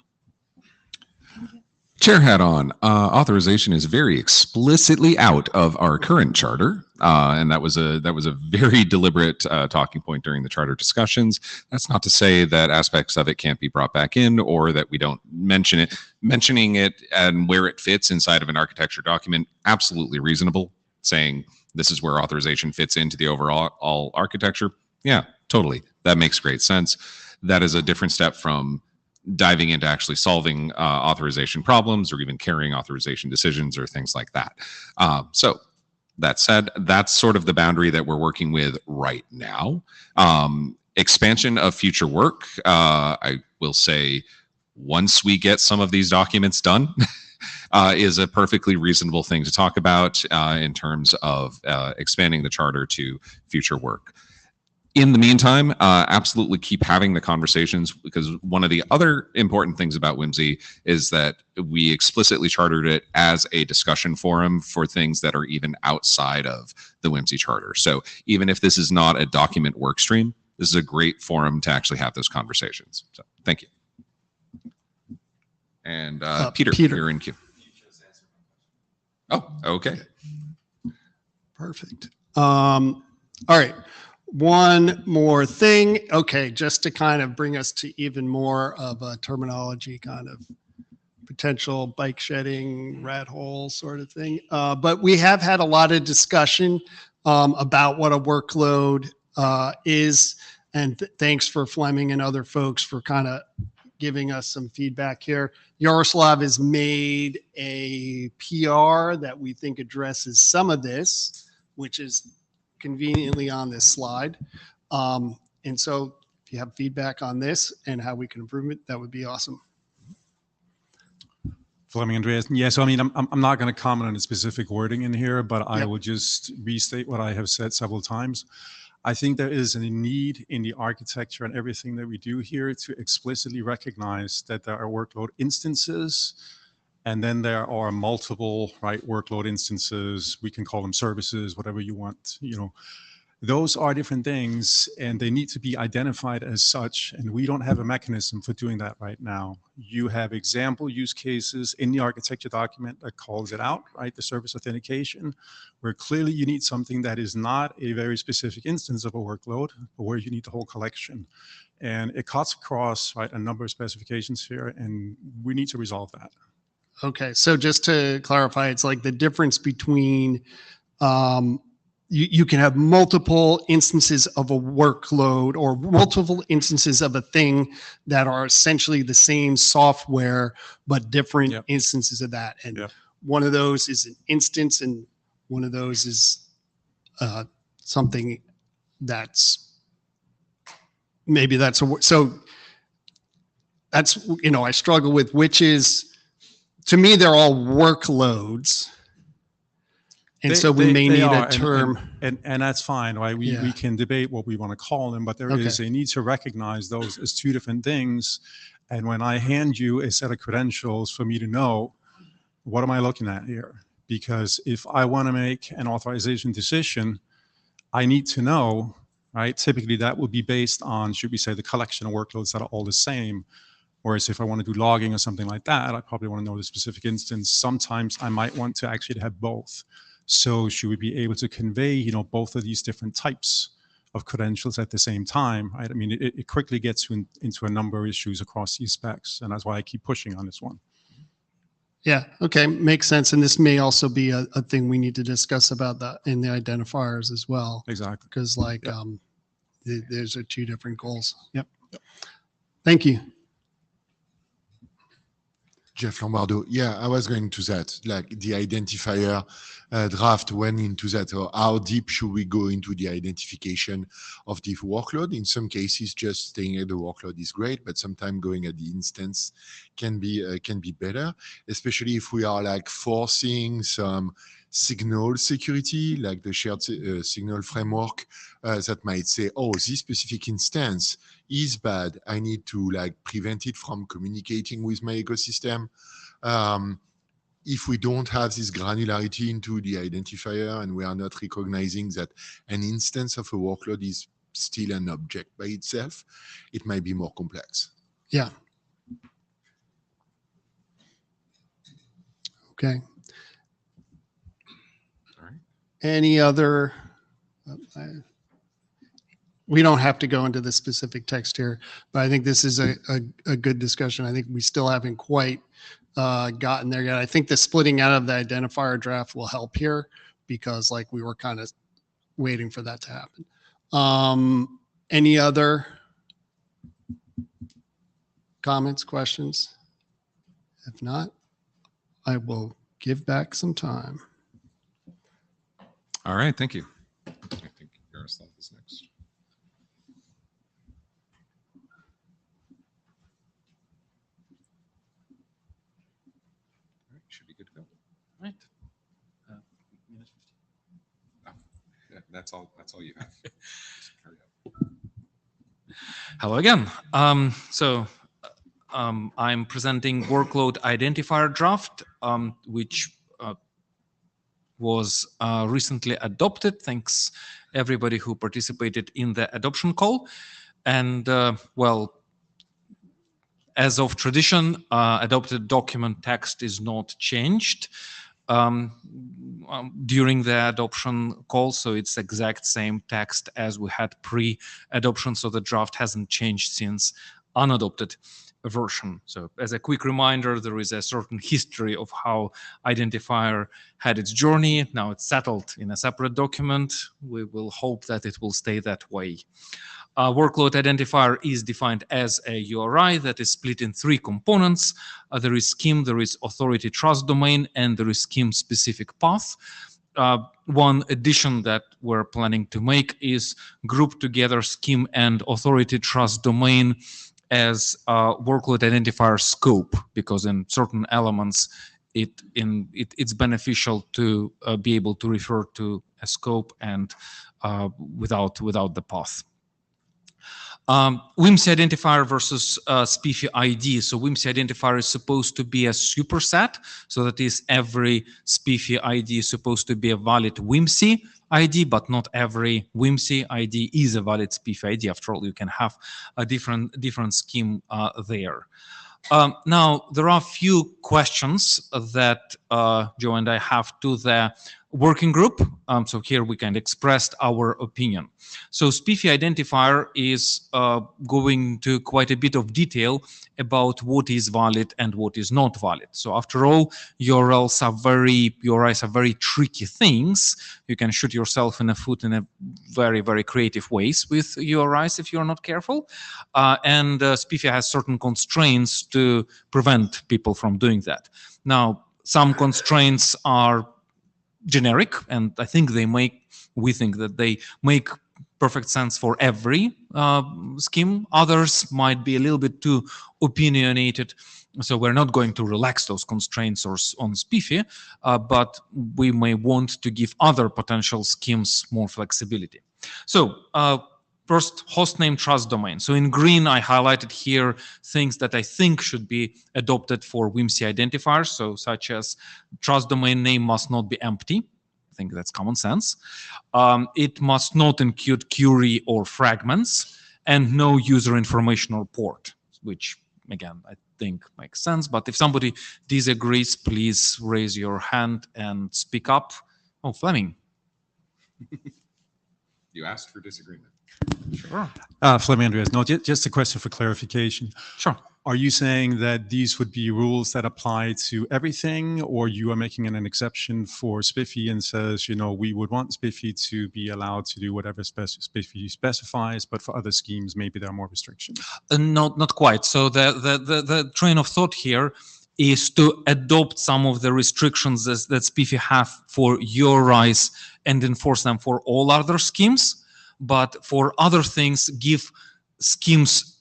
Chair hat on. Authorization is very explicitly out of our current charter, and that was a very deliberate talking point during the charter discussions. That's not to say that aspects of it can't be brought back in, or that we don't mention it. Mentioning it and where it fits inside of an architecture document, absolutely reasonable. Saying this is where authorization fits into the overall architecture, yeah, totally. That makes great sense. That is a different step from diving into actually solving authorization problems or even carrying authorization decisions or things like that. So that said, that's sort of the boundary that we're working with right now. Expansion of future work, I will say, once we get some of these documents done, is a perfectly reasonable thing to talk about in terms of expanding the charter to future work. In the meantime, absolutely keep having the conversations, because one of the other important things about WIMSE is that we explicitly chartered it as a discussion forum for things that are even outside of the WIMSE charter. So even if this is not a document work stream, this is a great forum to actually have those conversations. So thank you. And Peter, you're in queue. Oh, okay. Perfect. All right. One more thing. Okay, just to kind of bring us to even more of a terminology kind of potential bike shedding, rat hole sort of thing. But we have had a lot of discussion about what a workload is. And thanks for Fleming and other folks for kind of giving us some feedback here. Yaroslav has made a PR that we think addresses some of this, which is conveniently on this slide. And so if you have feedback on this and how we can improve it, that would be awesome. Fleming Andreas. Yeah, so I mean, I'm not going to comment on the specific wording in here, but I will just restate what I have said several times. I think there is a need in the architecture and everything that we do here to explicitly recognize that there are workload instances, and then there are multiple, right, workload instances. We can call them services, whatever you want, you know. Those are different things, and they need to be identified as such, and we don't have a mechanism for doing that right now. You have example use cases in the architecture document that calls it out, right, the service authentication, where clearly you need something that is not a very specific instance of a workload, but where you need the whole collection. And it cuts across, right, a number of specifications here, and we need to resolve that. Okay, so just to clarify, it's like the difference between you can have multiple instances of a workload or multiple instances of a thing that are essentially the same software, but different instances of that. And one of those is an instance, and one of those is something that's maybe that's a, so that's, you know, I struggle with which is, to me, they're all workloads. And so we may need a term. And that's fine, right? We can debate what we want to call them, but there is a need to recognize those as two different things. And when I hand you a set of credentials for me to know, what am I looking at here? Because if I want to make an authorization decision, I need to know, right? Typically that would be based on, should we say, the collection of workloads that are all the same. Whereas if I want to do logging or something like that, I probably want to know the specific instance. Sometimes I might want to actually have both. So should we be able to convey, you know, both of these different types of credentials at the same time, right? I mean, it quickly gets into a number of issues across these specs, and that's why I keep pushing on this one. Yeah, okay, makes sense. And this may also be a thing we need to discuss about that in the identifiers as well. Exactly. Because like, those are two different goals. Yep. Thank you. Jeff Lombardo. Yeah, I was going to that, like the identifier draft went into that. Or how deep should we go into the identification of the workload? In some cases, just staying at the workload is great, but sometimes going at the instance can be better, especially if we are like forcing some signal security, like the shared signal framework that might say, oh, this specific instance is bad. I need to like prevent it from communicating with my ecosystem. If we don't have this granularity into the identifier and we are not recognizing that an instance of a workload is still an object by itself, it might be more complex. Yeah. Okay. All right. Any other? We don't have to go into the specific text here, but I think this is a good discussion. I think we still haven't quite gotten there yet. I think the splitting out of the identifier draft will help here because like we were kind of waiting for that to happen. Any other comments, questions? If not, I will give back some time. All right, thank you. I think Yaroslav is next. All right, should be good to go. All right. Minute 15. Oh, yeah, that's all you have. Just carry on. Hello again. I'm presenting workload identifier draft, which was recently adopted. Thanks everybody who participated in the adoption call. And well, as of tradition, adopted document text is not changed during the adoption call. So it's exact same text as we had pre-adoption. So the draft hasn't changed since unadopted version. So as a quick reminder, there is a certain history of how identifier had its journey. Now it's settled in a separate document. We will hope that it will stay that way. Workload identifier is defined as a URI that is split in three components. There is scheme, there is authority trust domain, and there is scheme specific path. One addition that we're planning to make is group together scheme and authority trust domain as workload identifier scope, because in certain elements it's beneficial to be able to refer to a scope and without the path. WIMSE identifier versus SPIFFE ID. So WIMSE identifier is supposed to be a superset. So that is every SPIFFE ID is supposed to be a valid WIMSE ID, but not every WIMSE ID is a valid SPIFFE ID. After all, you can have a different scheme there. Now, there are a few questions that Joe and I have to the working group. So here we can express our opinion. So SPIFFE identifier is going to quite a bit of detail about what is valid and what is not valid. So after all, URIs are very tricky things. You can shoot yourself in the foot in a very, very creative ways with URIs if you're not careful. And SPIFFE has certain constraints to prevent people from doing that. Now, some constraints are generic, and I think we think that they make perfect sense for every scheme. Others might be a little bit too opinionated, so we're not going to relax those constraints on SPIFFE, but we may want to give other potential schemes more flexibility. So first, hostname trust domain. So in green, I highlighted here things that I think should be adopted for WIMSE identifiers, so such as trust domain name must not be empty. I think that's common sense. It must not include query or fragments, and no user information or port, which again, I think makes sense. But if somebody disagrees, please raise your hand and speak up. Oh, Fleming. You asked for disagreement. Sure. Fleming Andreas, no, just a question for clarification. Sure. Are you saying that these would be rules that apply to everything, or you are making an exception for SPIFFE and says, we would want SPIFFE to be allowed to do whatever SPIFFE specifies, but for other schemes, maybe there are more restrictions? Not quite. So the train of thought here is to adopt some of the restrictions that SPIFFE have for URIs and enforce them for all other schemes. But for other things, give schemes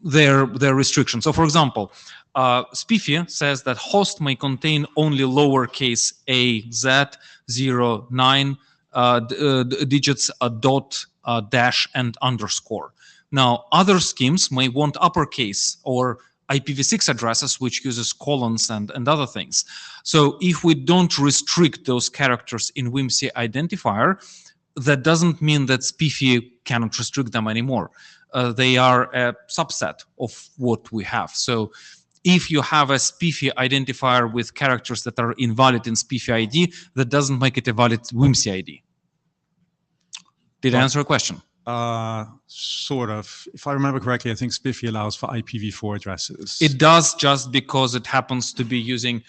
their restrictions. So for example, SPIFFE says that host may contain only lowercase a, z, 0, 9 digits, a dot, dash, and underscore. Now, other schemes may want uppercase or IPv6 addresses, which uses colons and other things. So if we don't restrict those characters in WIMSE identifier, that doesn't mean that SPIFFE cannot restrict them anymore. They are a subset of what we have. So if you have a SPIFFE identifier with characters that are invalid in SPIFFE ID, that doesn't make it a valid WIMSE ID. Did I answer a question? Sort of. If I remember correctly, I think SPIFFE allows for IPv4 addresses. It does, just because it happens to be using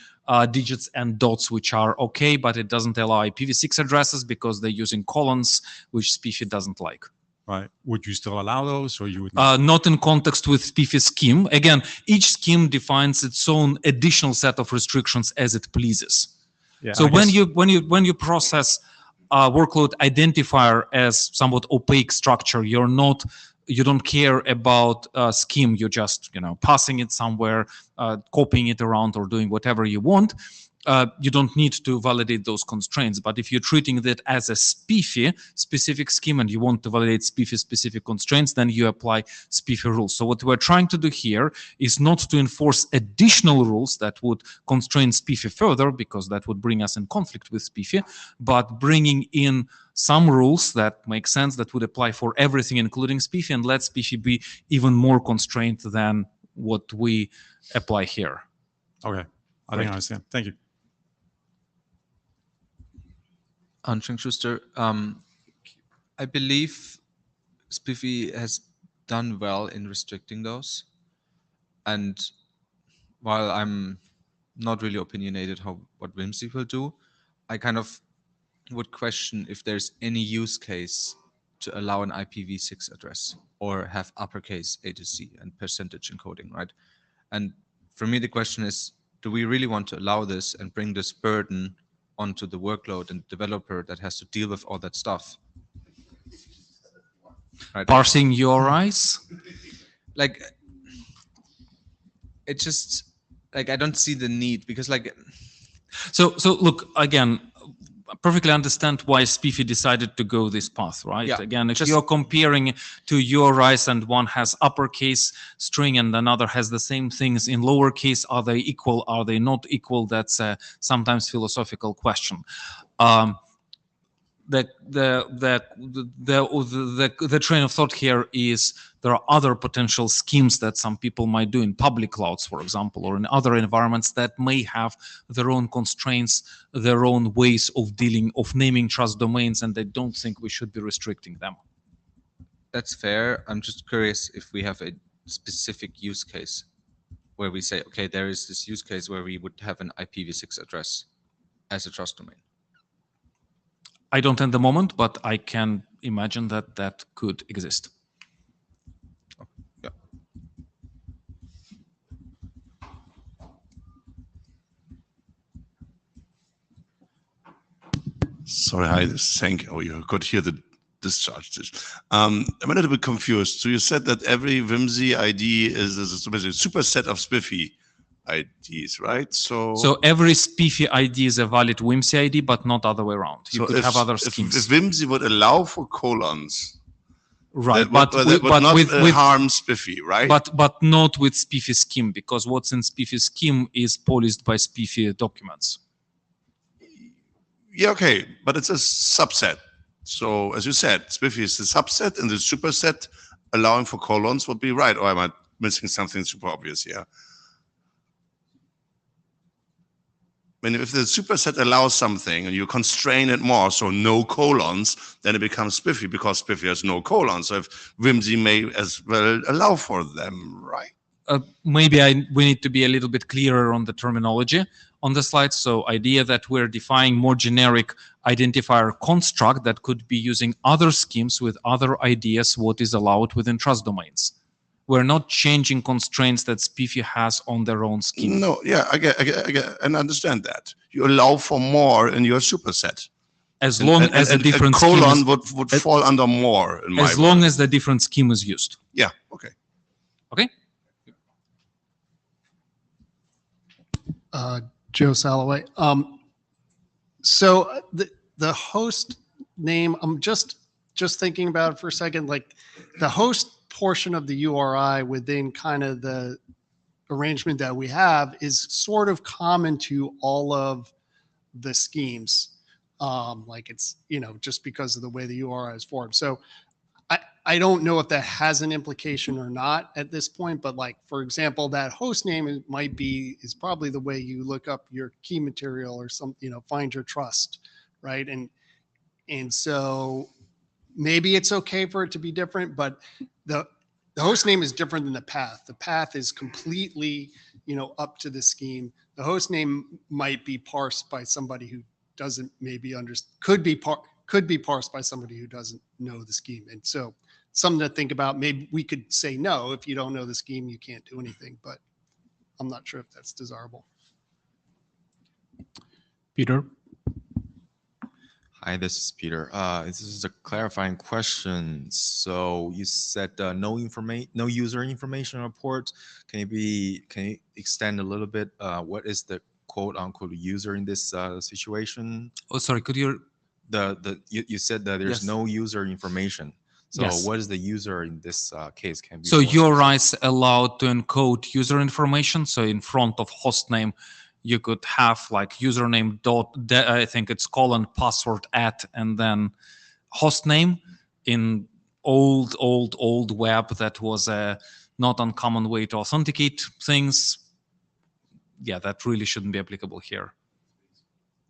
digits and dots, which are okay, but it doesn't allow IPv6 addresses because they're using colons, which SPIFFE doesn't like. Right. Would you still allow those, or you would not? Not in context with SPIFFE scheme. Again, each scheme defines its own additional set of restrictions as it pleases. Yeah, So I when guess- you process workload identifier as somewhat opaque structure, you don't care about scheme. You're just passing it somewhere, copying it around, or doing whatever you want. You don't need to validate those constraints. But if you're treating that as a SPIFFE specific scheme and you want to validate SPIFFE specific constraints, then you apply SPIFFE rules. So what we're trying to do here is not to enforce additional rules that would constrain SPIFFE further, because that would bring us in conflict with SPIFFE, but bringing in some rules that make sense, that would apply for everything, including SPIFFE, and let SPIFFE be even more constrained than what we apply here. Okay, I think I understand. Thank you. Anshang Schuster, I believe SPIFFE has done well in restricting those. And while I'm not really opinionated what WIMSE will do, I kind of would question if there's any use case to allow an IPv6 address or have uppercase A to C and percentage encoding, right? And for me, the question is, do we really want to allow this and bring this burden onto the workload and developer that has to deal with all that stuff? Right. Parsing URIs? Like, it just, like, I don't see the need, because like... So look, again, I perfectly understand why SPIFFE decided to go this path, right? Yeah, Again, if you're comparing two URIs and one has uppercase string and another has the same things in lowercase, are they equal? Are they not equal? That's a sometimes philosophical question. The train of thought here is there are other potential schemes that some people might do in public clouds, for example, or in other environments that may have their own constraints, their own ways of dealing, of naming trust domains, and they don't think we should be restricting them. That's fair. I'm just curious if we have a specific use case where we say, okay, there is this use case where we would have an IPv6 address as a trust domain. I don't at the moment, but I can imagine that that could exist. Yeah. Sorry, I think, oh, you could hear the discharge. I'm a little bit confused. So you said that every WIMSE ID is a superset of SPIFFE IDs, right? So every SPIFFE ID is a valid WIMSE ID, but not other way around. You could have other schemes. If WIMSE would allow for colons, right? That would not harm SPIFFE, right? But not with SPIFFE scheme, because what's in SPIFFE scheme is policed by SPIFFE documents. Yeah, okay, but it's a subset. So as you said, SPIFFE is the subset, and the superset allowing for colons would be right. Or am I missing something super obvious here? I mean, if the superset allows something and you constrain it more, so no colons, then it becomes SPIFFE, because SPIFFE has no colons. So if WIMSE may as well allow for them, right? Maybe we need to be a little bit clearer on the terminology on the slide. So idea that we're defining more generic identifier construct that could be using other schemes with other ideas what is allowed within trust domains. We're not changing constraints that SPIFFE has on their own scheme. No, yeah, I get, and I understand that. You allow for more in your superset. As long as a different colon would fall under more. In as long as the different scheme is used. Yeah, okay. Okay. Joe Salloway. So the host name, I'm just thinking about it for a second, like the host portion of the URI within kind of the arrangement that we have is sort of common to all of the schemes. Like it's, just because of the way the URI is formed. So I don't know if that has an implication or not at this point, but like, for example, that host name is probably the way you look up your key material or something, find your trust, right? And so maybe it's okay for it to be different, but the host name is different than the path. The path is completely, up to the scheme. The host name might be parsed by somebody who doesn't maybe could be parsed by somebody who doesn't know the scheme. And so something to think about. Maybe we could say, no, if you don't know the scheme, you can't do anything, but I'm not sure if that's desirable. Peter? Hi, this is Peter. This is a clarifying question. So you said no user information report. Can you extend a little bit? What is the quote unquote user in this situation? Oh, sorry. Could you? You said that there's Yes. no user information. So Yes. what is the user in this case? Can be So more URI is allowed to encode user information. So in front of hostname, you could have like username I think it's : password @ and then hostname. In old web, that was a not uncommon way to authenticate things. Yeah, that really shouldn't be applicable here.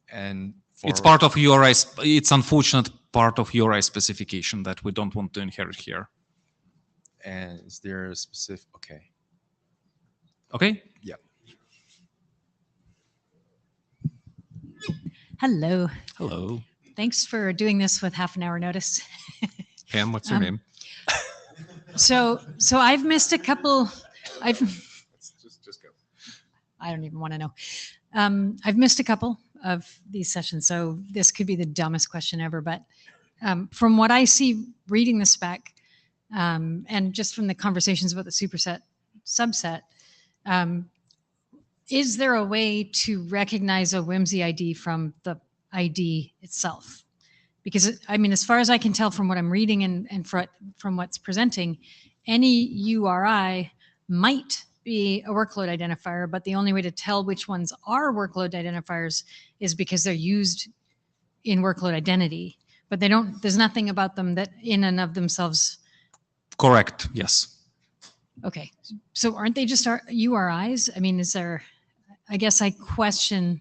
And It's part of URI. It's unfortunate part of URI specification that we don't want to inherit here. And is there a specific? Okay. Okay. Yeah. Hello. Hello. Thanks for doing this with half an hour notice. Pam, what's your name? So I've missed a couple. Just go. I don't even want to know. I've missed a couple of these sessions, so this could be the dumbest question ever. But from what I see reading the spec, and just from the conversations about the superset subset, is there a way to recognize a WIMSE ID from the ID itself? Because I mean, as far as I can tell from what I'm reading and from what's presenting, any URI might be a workload identifier, but the only way to tell which ones are workload identifiers is because they're used in workload identity, but there's nothing about them that in and of themselves. Correct. Yes. Okay. So aren't they just URIs? I mean, I guess I question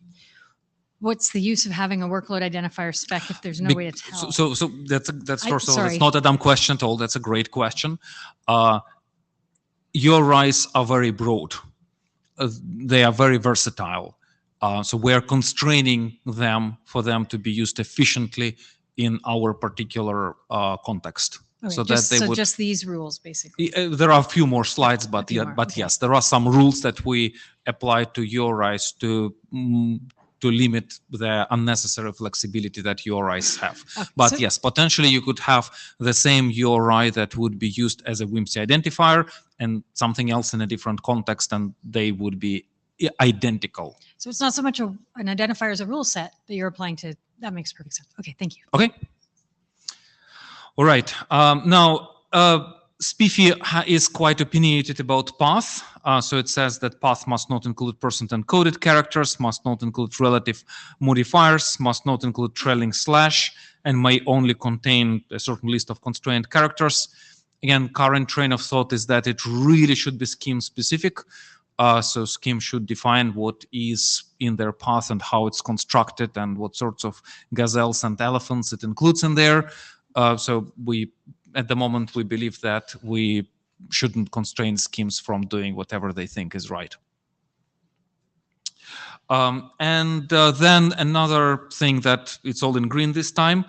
what's the use of having a workload identifier spec if there's no way to tell? So that's first of all, sorry. that's not a dumb question at all. That's a great question. URIs are very broad. They are very versatile. So we're constraining them for them to be used efficiently in our particular context. Okay, So just, that they would. just these rules, basically. There are a few more slides, but few more, okay. yes, there are some rules that we apply to URIs to limit the unnecessary flexibility that URIs have. Okay, But so- yes, potentially you could have the same URI that would be used as a WIMSE identifier and something else in a different context, and they would be identical. So it's not so much an identifier as a rule set that you're applying to. That makes perfect sense. Okay, thank you. Okay. All right. Now, SPIFFE is quite opinionated about path. So it says that path must not include percent encoded characters, must not include relative modifiers, must not include trailing slash, and may only contain a certain list of constrained characters. Again, current train of thought is that it really should be scheme specific. So scheme should define what is in their path and how it's constructed and what sorts of gazelles and elephants it includes in there. So at the moment, we believe that we shouldn't constrain schemes from doing whatever they think is right. And then another thing that it's all in green this time,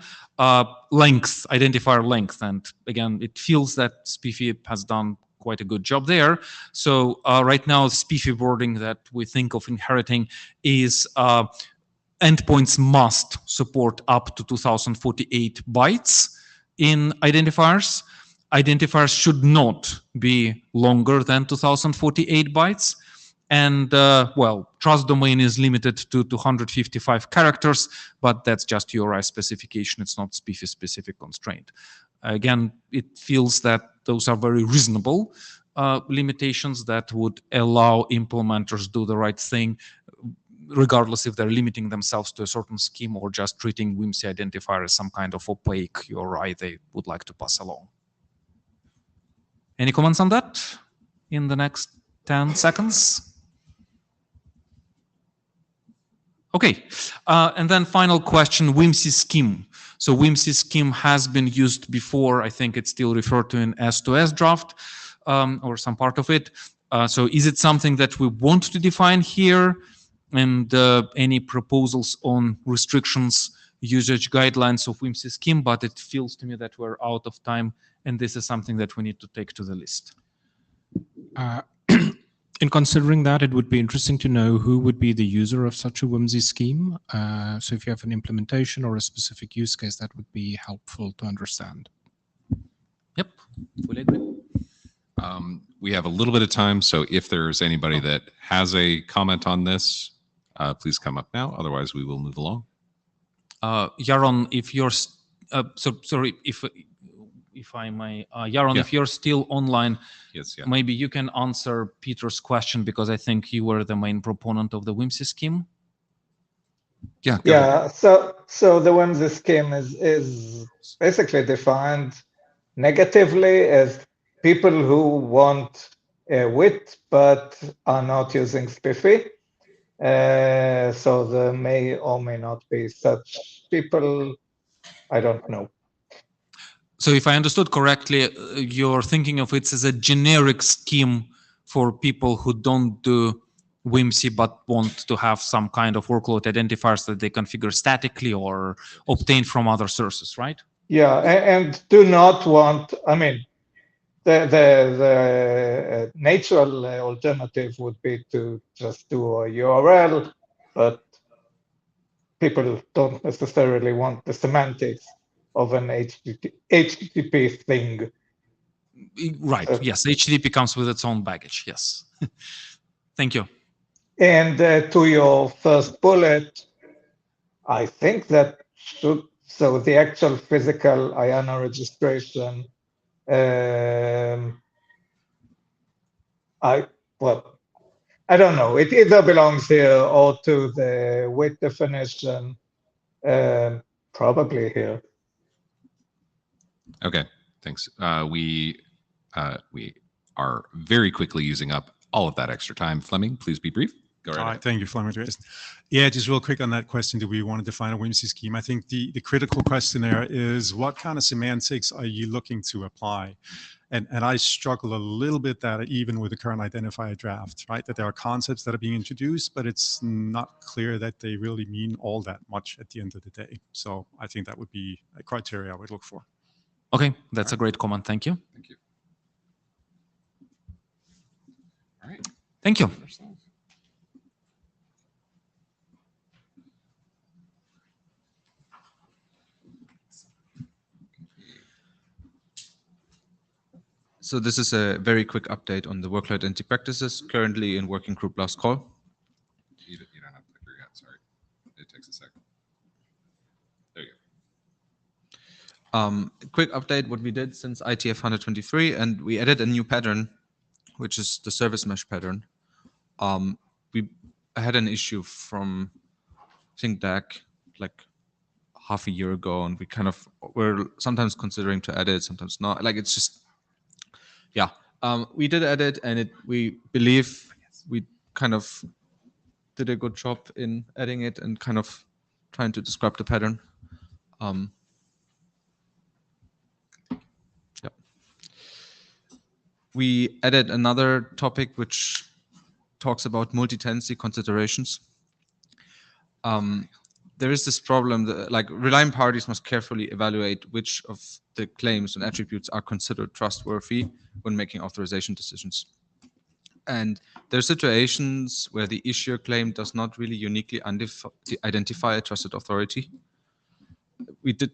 length, identifier length. And again, it feels that SPIFFE has done quite a good job there. So right now, SPIFFE wording that we think of inheriting is endpoints must support up to 2048 bytes in identifiers. Identifiers should not be longer than 2048 bytes. And well, trust domain is limited to 255 characters, but that's just URI specification. It's not SPIFFE specific constraint. Again, it feels that those are very reasonable limitations that would allow implementers do the right thing, regardless if they're limiting themselves to a certain scheme or just treating WIMSE identifier as some kind of opaque URI they would like to pass along. Any comments on that in the next 10 seconds? Okay, and then final question, WIMSE scheme. So WIMSE scheme has been used before. I think it's still referred to in S2S draft or some part of it. So is it something that we want to define here? And any proposals on restrictions, usage guidelines of WIMSE scheme? But it feels to me that we're out of time, and this is something that we need to take to the list. In considering that, it would be interesting to know who would be the user of such a WIMSE scheme. So if you have an implementation or a specific use case, that would be helpful to understand. Yep, fully agree. We have a little bit of time, so if there's anybody that has a comment on this, please come up now. Otherwise, we will move along. Yaron, if you're sorry, if I may, Yaron, Yeah. if you're still online, yes, yeah. maybe you can answer Peter's question, because I think you were the main proponent of the WIMSE scheme. Yeah. Yeah. So the WIMSE scheme is basically defined negatively as people who want width but are not using SPIFFE. So there may or may not be such people. I don't know. So if I understood correctly, you're thinking of it as a generic scheme for people who don't do WIMSE but want to have some kind of workload identifiers that they configure statically or obtain from other sources, right? Yeah, and do not want, I mean, the natural alternative would be to just do a URL, but people don't necessarily want the semantics of an HTTP thing. Right, yes, HTTP comes with its own baggage, yes. Thank you. And to your first bullet, I think that should, so the actual physical IANA registration, I don't know. It either belongs here or to the width definition, probably here. Okay, thanks. We are very quickly using up all of that extra time. Fleming, please be brief. Go right All ahead. right, thank you, Fleming. Yeah, just real quick on that question, do we want to define a WIMSE scheme? I think the critical question there is, what kind of semantics are you looking to apply? And I struggle a little bit that even with the current identifier draft, right, that there are concepts that are being introduced, but it's not clear that they really mean all that much at the end of the day. So I think that would be a criteria I would look for. Okay, that's a great comment. Thank you. Thank you. All right. Thank you. So this is a very quick update on the workload identity practices currently in working group last call. You don't have to click yet. Sorry, it takes a second. There you go. Quick update what we did since IETF 123, and we added a new pattern, which is the service mesh pattern. We had an issue from, I think, back like half a year ago, and we kind of were sometimes considering to add it, sometimes not. Like, it's just, yeah. We did add it, and we believe we kind of did a good job in adding it and kind of trying to describe the pattern. Yeah. We added another topic which talks about multi-tenancy considerations. There is this problem that, like, relying parties must carefully evaluate which of the claims and attributes are considered trustworthy when making authorization decisions. And there are situations where the issuer claim does not really uniquely identify a trusted authority. We did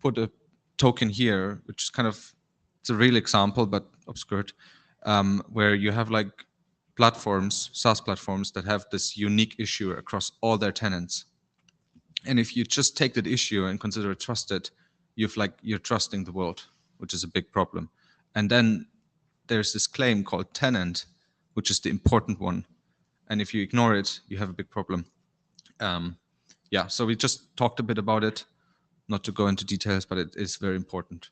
put a token here, which is kind of, it's a real example, but obscured, where you have like platforms, SaaS platforms that have this unique issuer across all their tenants. And if you just take that issue and consider it trusted, you're trusting the world, which is a big problem. And then there's this claim called tenant, which is the important one. And if you ignore it, you have a big problem. Yeah, so we just talked a bit about it, not to go into details, but it is very important.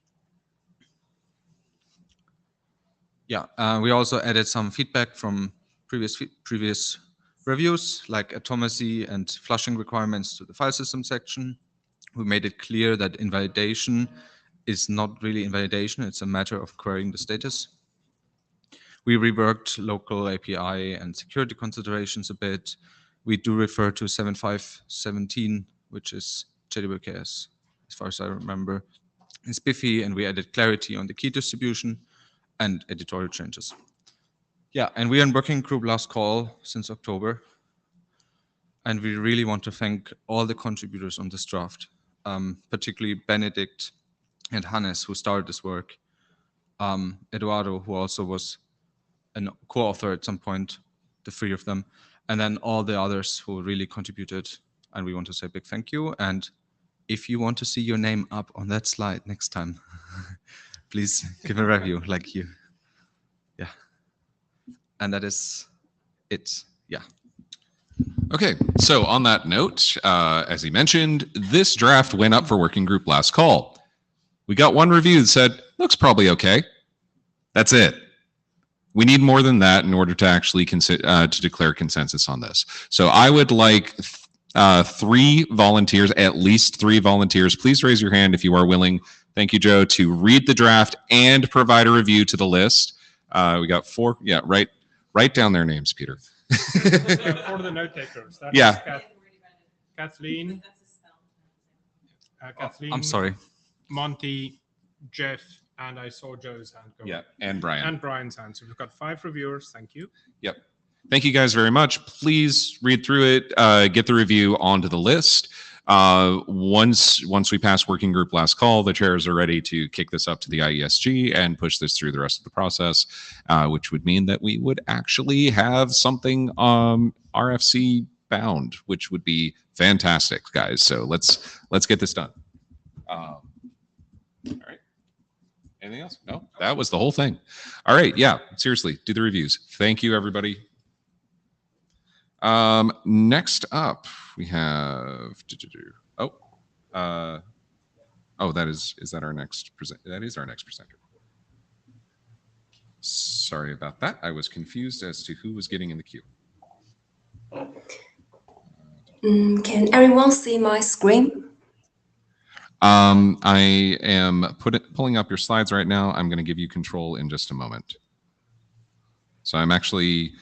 Yeah, we also added some feedback from previous reviews, like atomacy and flushing requirements to the file system section. We made it clear that invalidation is not really invalidation, it's a matter of querying the status. We reworked local API and security considerations a bit. We do refer to 7.5.17, which is JWKS, as far as I remember. It's Spiffy, and we added clarity on the key distribution and editorial changes. Yeah, and we are in working group last call since October. And we really want to thank all the contributors on this draft, particularly Benedict and Hannes, who started this work, Eduardo, who also was a co-author at some point, the three of them, and then all the others who really contributed. And we want to say a big thank you. And if you want to see your name up on that slide next time, please give a review like you. Yeah. And that is it. Yeah. Okay, so on that note, as he mentioned, this draft went up for working group last call. We got one review that said, looks probably okay. That's it. We need more than that in order to actually to declare consensus on this. So I would like 3 volunteers, at least 3 volunteers. Please raise your hand if you are willing. Thank you, Joe, to read the draft and provide a review to the list. We got 4. Yeah, write down their names, Peter. For the note takers. That Yeah. is Kathleen. Kathleen. I'm sorry. Monty, Jeff, and I saw Joe's hand go. Yeah, and Brian. And Brian's hand. So we've got 5 reviewers. Thank you. Yep. Thank you guys very much. Please read through it, get the review onto the list. Once we pass working group last call, the chairs are ready to kick this up to the IESG and push this through the rest of the process, which would mean that we would actually have something RFC bound, which would be fantastic, guys. So let's get this done. All right. Anything else? No, that was the whole thing. All right. Yeah, seriously, do the reviews. Thank you, everybody. Next up, we have that is that our next present? That is our next presenter. Sorry about that. I was confused as to who was getting in the queue. Can everyone see my screen? I am pulling up your slides right now. I'm going to give you control in just a moment. So I'm actually,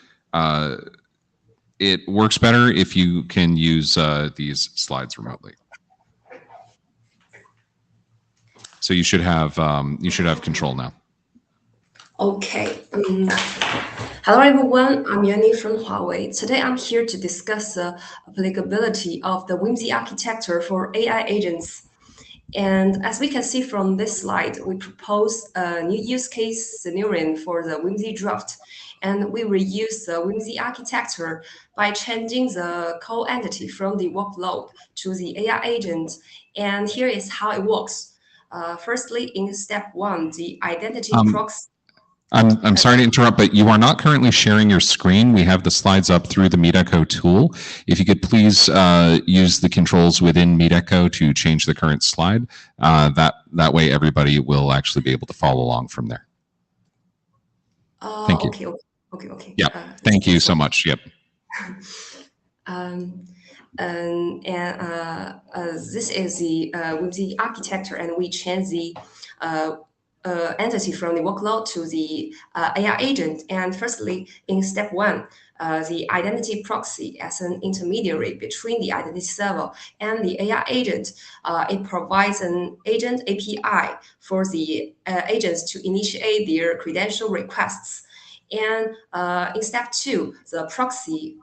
it works better if you can use these slides remotely. So you should have control now. Okay. Hello everyone, I'm Yanni from Huawei. Today I'm here to discuss the applicability of the WIMSE architecture for AI agents. And as we can see from this slide, we propose a new use case scenario for the WIMSE draft. And we reuse the WIMSE architecture by changing the core entity from the workload to the AI agent. And here is how it works. Firstly, in step 1, the identity proxy. I'm sorry to interrupt, but you are not currently sharing your screen. We have the slides up through the MeetEcho tool. If you could please use the controls within MeetEcho to change the current slide, that way everybody will actually be able to follow along from there. Thank you. Okay. Yeah, thank you so much. Yep. This is the WIMSE architecture, and we change the entity from the workload to the AI agent. And firstly, in step 1, the identity proxy as an intermediary between the identity server and the AI agent. It provides an agent API for the agents to initiate their credential requests. And in step 2, the proxy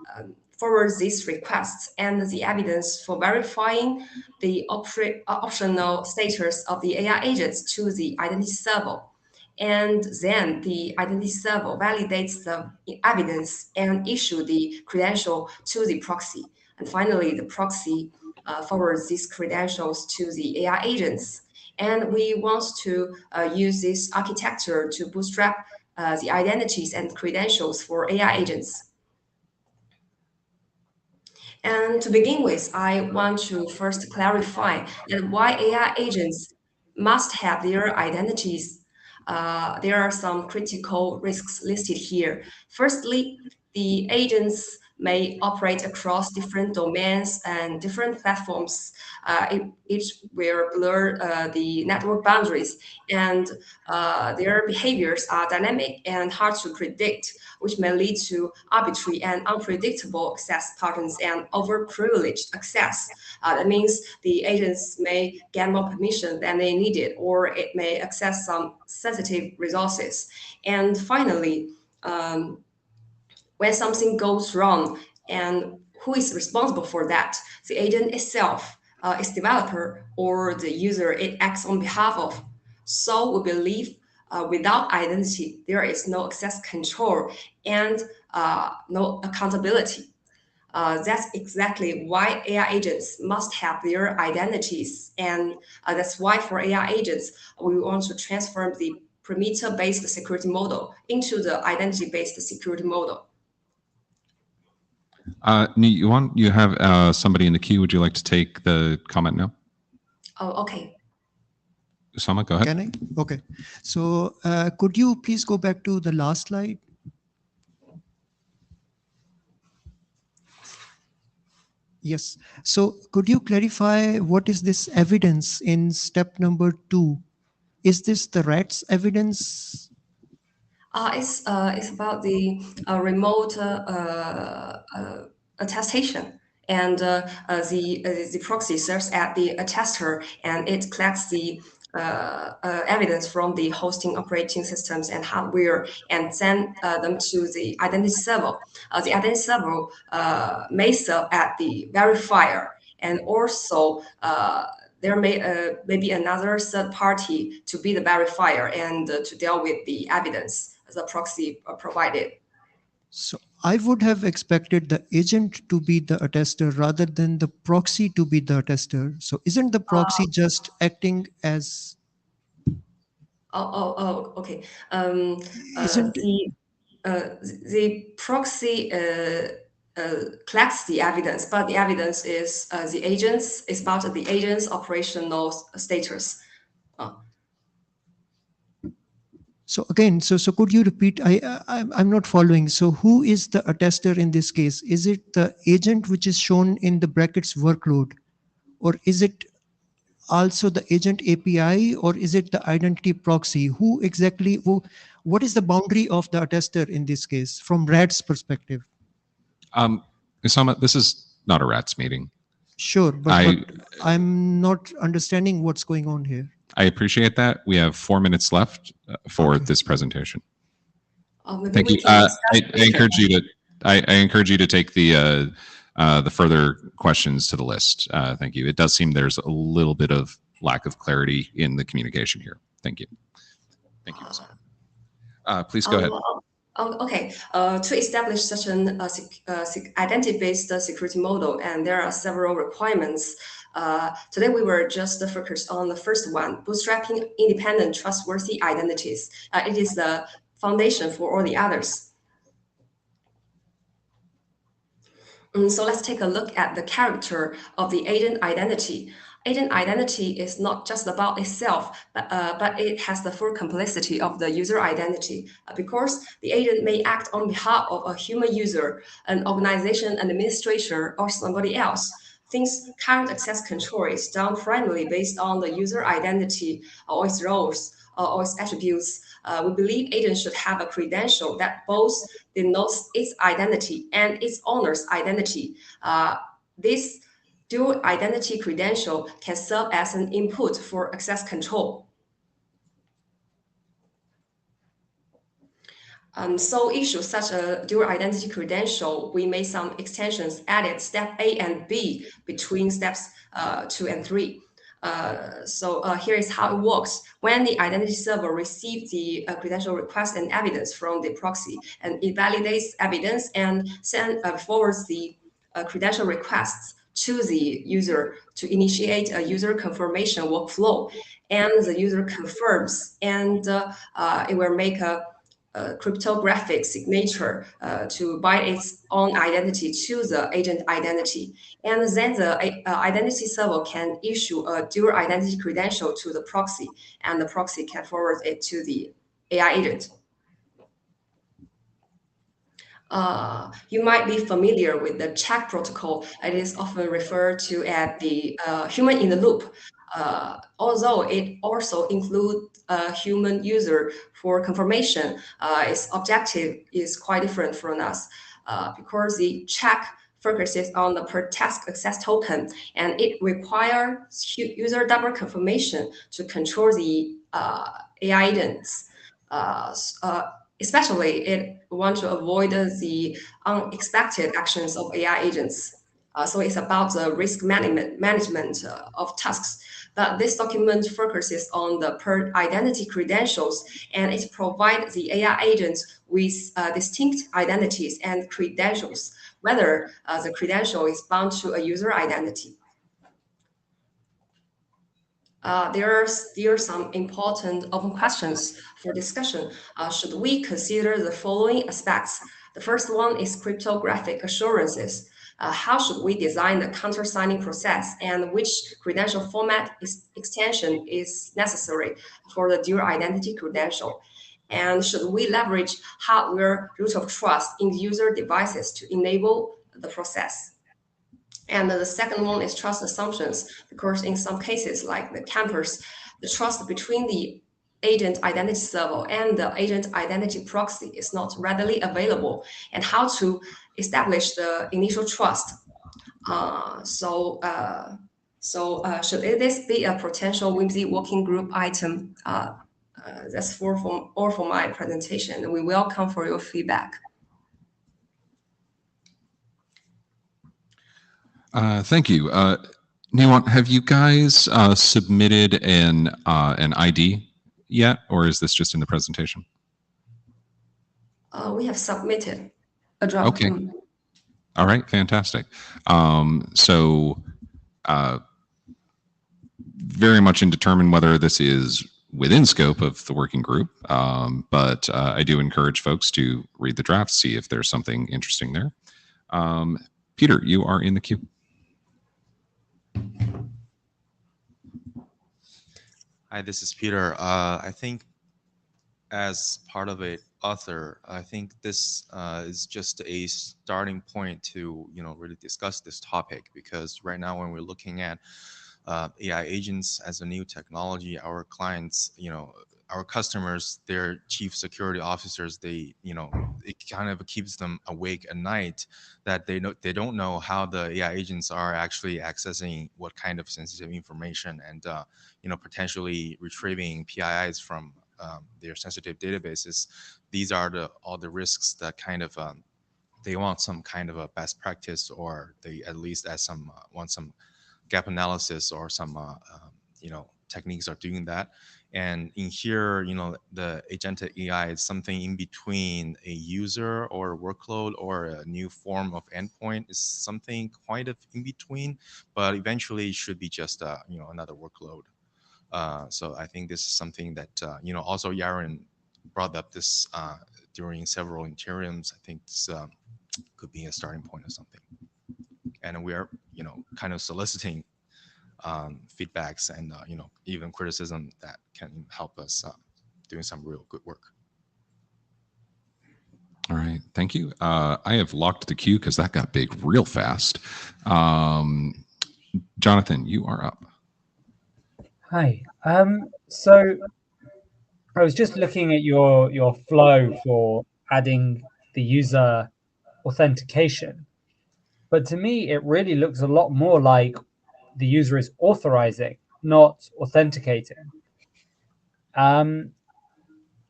forwards these requests and the evidence for verifying the optional status of the AI agents to the identity server. And then the identity server validates the evidence and issue the credential to the proxy. And finally, the proxy forwards these credentials to the AI agents. And we want to use this architecture to bootstrap the identities and credentials for AI agents. And to begin with, I want to first clarify that why AI agents must have their identities. there are some critical risks listed here. Firstly, the agents may operate across different domains and different platforms. Each will blur the network boundaries, and their behaviors are dynamic and hard to predict, which may lead to arbitrary and unpredictable access patterns and overprivileged access. That means the agents may get more permission than they needed, or it may access some sensitive resources. And finally, when something goes wrong, and who is responsible for that? The agent itself, its developer, or the user it acts on behalf of. So we believe without identity, there is no access control and no accountability. That's exactly why AI agents must have their identities. And that's why for AI agents, we want to transform the perimeter-based security model into the identity-based security model. You have somebody in the queue. Would you like to take the comment now? Oh, okay. Usama, go ahead. Can I? Okay. So could you please go back to the last slide? Yes. So could you clarify what is this evidence in step number 2? Is this the RATS evidence? It's about the remote attestation, and the proxy serves as the attester, and it collects the evidence from the hosting operating systems and hardware and send them to the identity server. The identity server may serve as the verifier, and also there may be another third party to be the verifier and to deal with the evidence the proxy provided. So I would have expected the agent to be the attester rather than the proxy to be the attester. So isn't the proxy just acting as? Okay. The proxy collects the evidence, but the evidence is about the agent's operational status. So again, so could you repeat? I'm not following. So who is the attester in this case? Is it the agent which is shown in the brackets workload, or is it also the agent API, or is it the identity proxy? Who exactly? What is the boundary of the attester in this case from RATS perspective? Usama, this is not a RATS meeting. Sure, but I'm not understanding what's going on here. I appreciate that. We have 4 minutes left for this presentation. Thank you. I encourage you to. I encourage you to take the further questions to the list. Thank you. It does seem there's a little bit of lack of clarity in the communication here. Thank you. Thank you. Please go ahead. Okay. To establish such an identity-based security model, and there are several requirements. Today, we were just focused on the first one, bootstrapping independent, trustworthy identities. It is the foundation for all the others. So let's take a look at the character of the agent identity. Agent identity is not just about itself, but it has the full complexity of the user identity, because the agent may act on behalf of a human user, an organization, an administrator, or somebody else. Since current access control is done primarily based on the user identity or its roles or its attributes, we believe agents should have a credential that both denotes its identity and its owner's identity. This dual identity credential can serve as an input for access control. So issue such a dual identity credential, we made some extensions, added step A and B between steps 2 and 3. So here is how it works. When the identity server receives the credential request and evidence from the proxy, and it validates evidence and forwards the credential requests to the user to initiate a user confirmation workflow, and the user confirms, and it will make a cryptographic signature to bind its own identity to the agent identity. And then the identity server can issue a dual identity credential to the proxy, and the proxy can forward it to the AI agent. You might be familiar with the check protocol. It is often referred to as the human in the loop, although it also includes a human user for confirmation. Its objective is quite different from us because the check focuses on the per task access token, and it requires user double confirmation to control the AI agents. Especially, it wants to avoid the unexpected actions of AI agents. So it's about the risk management of tasks. But this document focuses on the per identity credentials, and it provides the AI agents with distinct identities and credentials, whether the credential is bound to a user identity. There are still some important open questions for discussion. Should we consider the following aspects? The first one is cryptographic assurances. How should we design the countersigning process, and which credential format extension is necessary for the dual identity credential? And should we leverage hardware root of trust in user devices to enable the process? And the second one is trust assumptions, because in some cases, like the campus, the trust between the agent identity server and the agent identity proxy is not readily available, and how to establish the initial trust. Should this be a potential WIMSE working group item? That's all for my presentation. We welcome for your feedback. Thank you. Nawant, have you guys submitted an ID yet, or is this just in the presentation? We have submitted a draft. Okay. All right, fantastic. Very much in determine whether this is within scope of the working group, but I do encourage folks to read the draft, see if there's something interesting there. Peter, you are in the queue. Hi, this is Peter. I think as part of a author, I think this is just a starting point to really discuss this topic, because right now when we're looking at AI agents as a new technology, our clients, our customers, their chief security officers, it kind of keeps them awake at night, that they don't know how the AI agents are actually accessing what kind of sensitive information, and potentially retrieving PIIs from their sensitive databases. These are all the risks that kind of they want some kind of a best practice, or they at least want some gap analysis, or some techniques are doing that. And in here, the agentic AI is something in between a user or a workload or a new form of endpoint. Is something quite of in between, but eventually it should be just another workload. So I think this is something that also Yaron brought up this during several interims. I think this could be a starting point or something. And we are kind of soliciting feedbacks and even criticism that can help us doing some real good work. All right, thank you. I have locked the queue because that got big real fast. Jonathan, you are up. Hi. So I was just looking at your flow for adding the user authentication, but to me it really looks a lot more like the user is authorizing, not authenticating.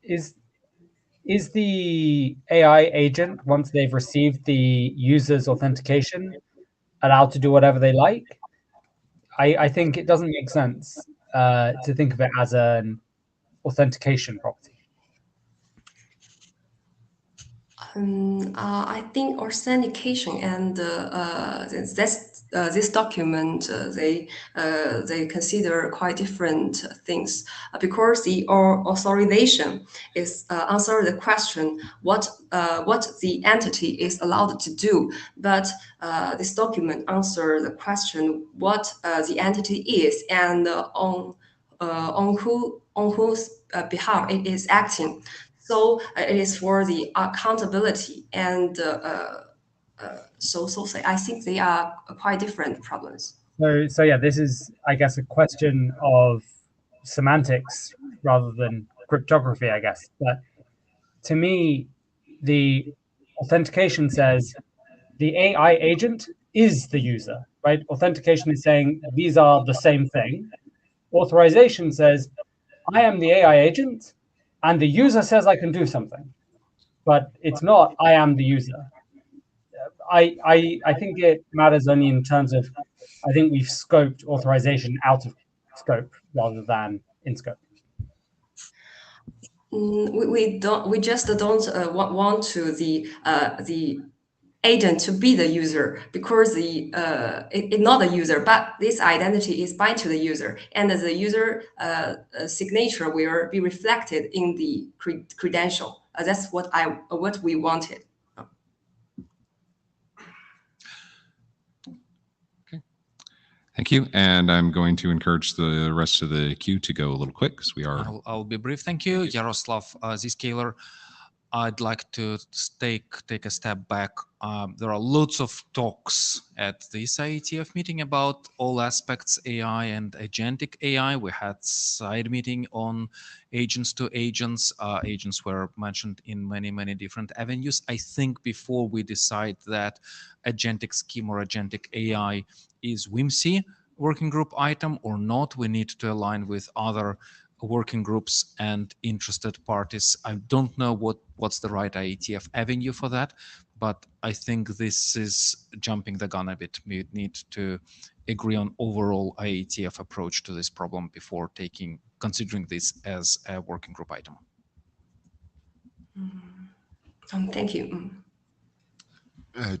Is the AI agent, once they've received the user's authentication, allowed to do whatever they like? I think it doesn't make sense to think of it as an authentication property. I think authentication and this document, they consider quite different things because the authorization is answer the question what the entity is allowed to do, but this document answer the question what the entity is and on whose behalf it is acting. So it is for the accountability and so I think they are quite different problems. So yeah, this is, I guess, a question of semantics rather than cryptography, I guess. But to me, the authentication says the AI agent is the user, right? Authentication is saying these are the same thing. Authorization says I am the AI agent, and the user says I can do something, but it's not I am the user. I think it matters only in terms of, I think we've scoped authorization out of scope rather than in scope. We just don't want to the agent to be the user because it's not the user, but this identity is bind to the user, and the user signature will be reflected in the credential. That's what we wanted. Thank you. And I'm going to encourage the rest of the queue to go a little quick because we are. I'll be brief. Thank you, Yaroslav Zscaler. I'd like to take a step back. There are lots of talks at this IETF meeting about all aspects AI and agentic AI. We had side meeting on agents to agents. Agents were mentioned in many different avenues. I think before we decide that agentic scheme or agentic AI is WIMSE working group item or not, we need to align with other working groups and interested parties. I don't know what's the right IETF avenue for that, but I think this is jumping the gun a bit. We need to agree on overall IETF approach to this problem before considering this as a working group item. Thank you.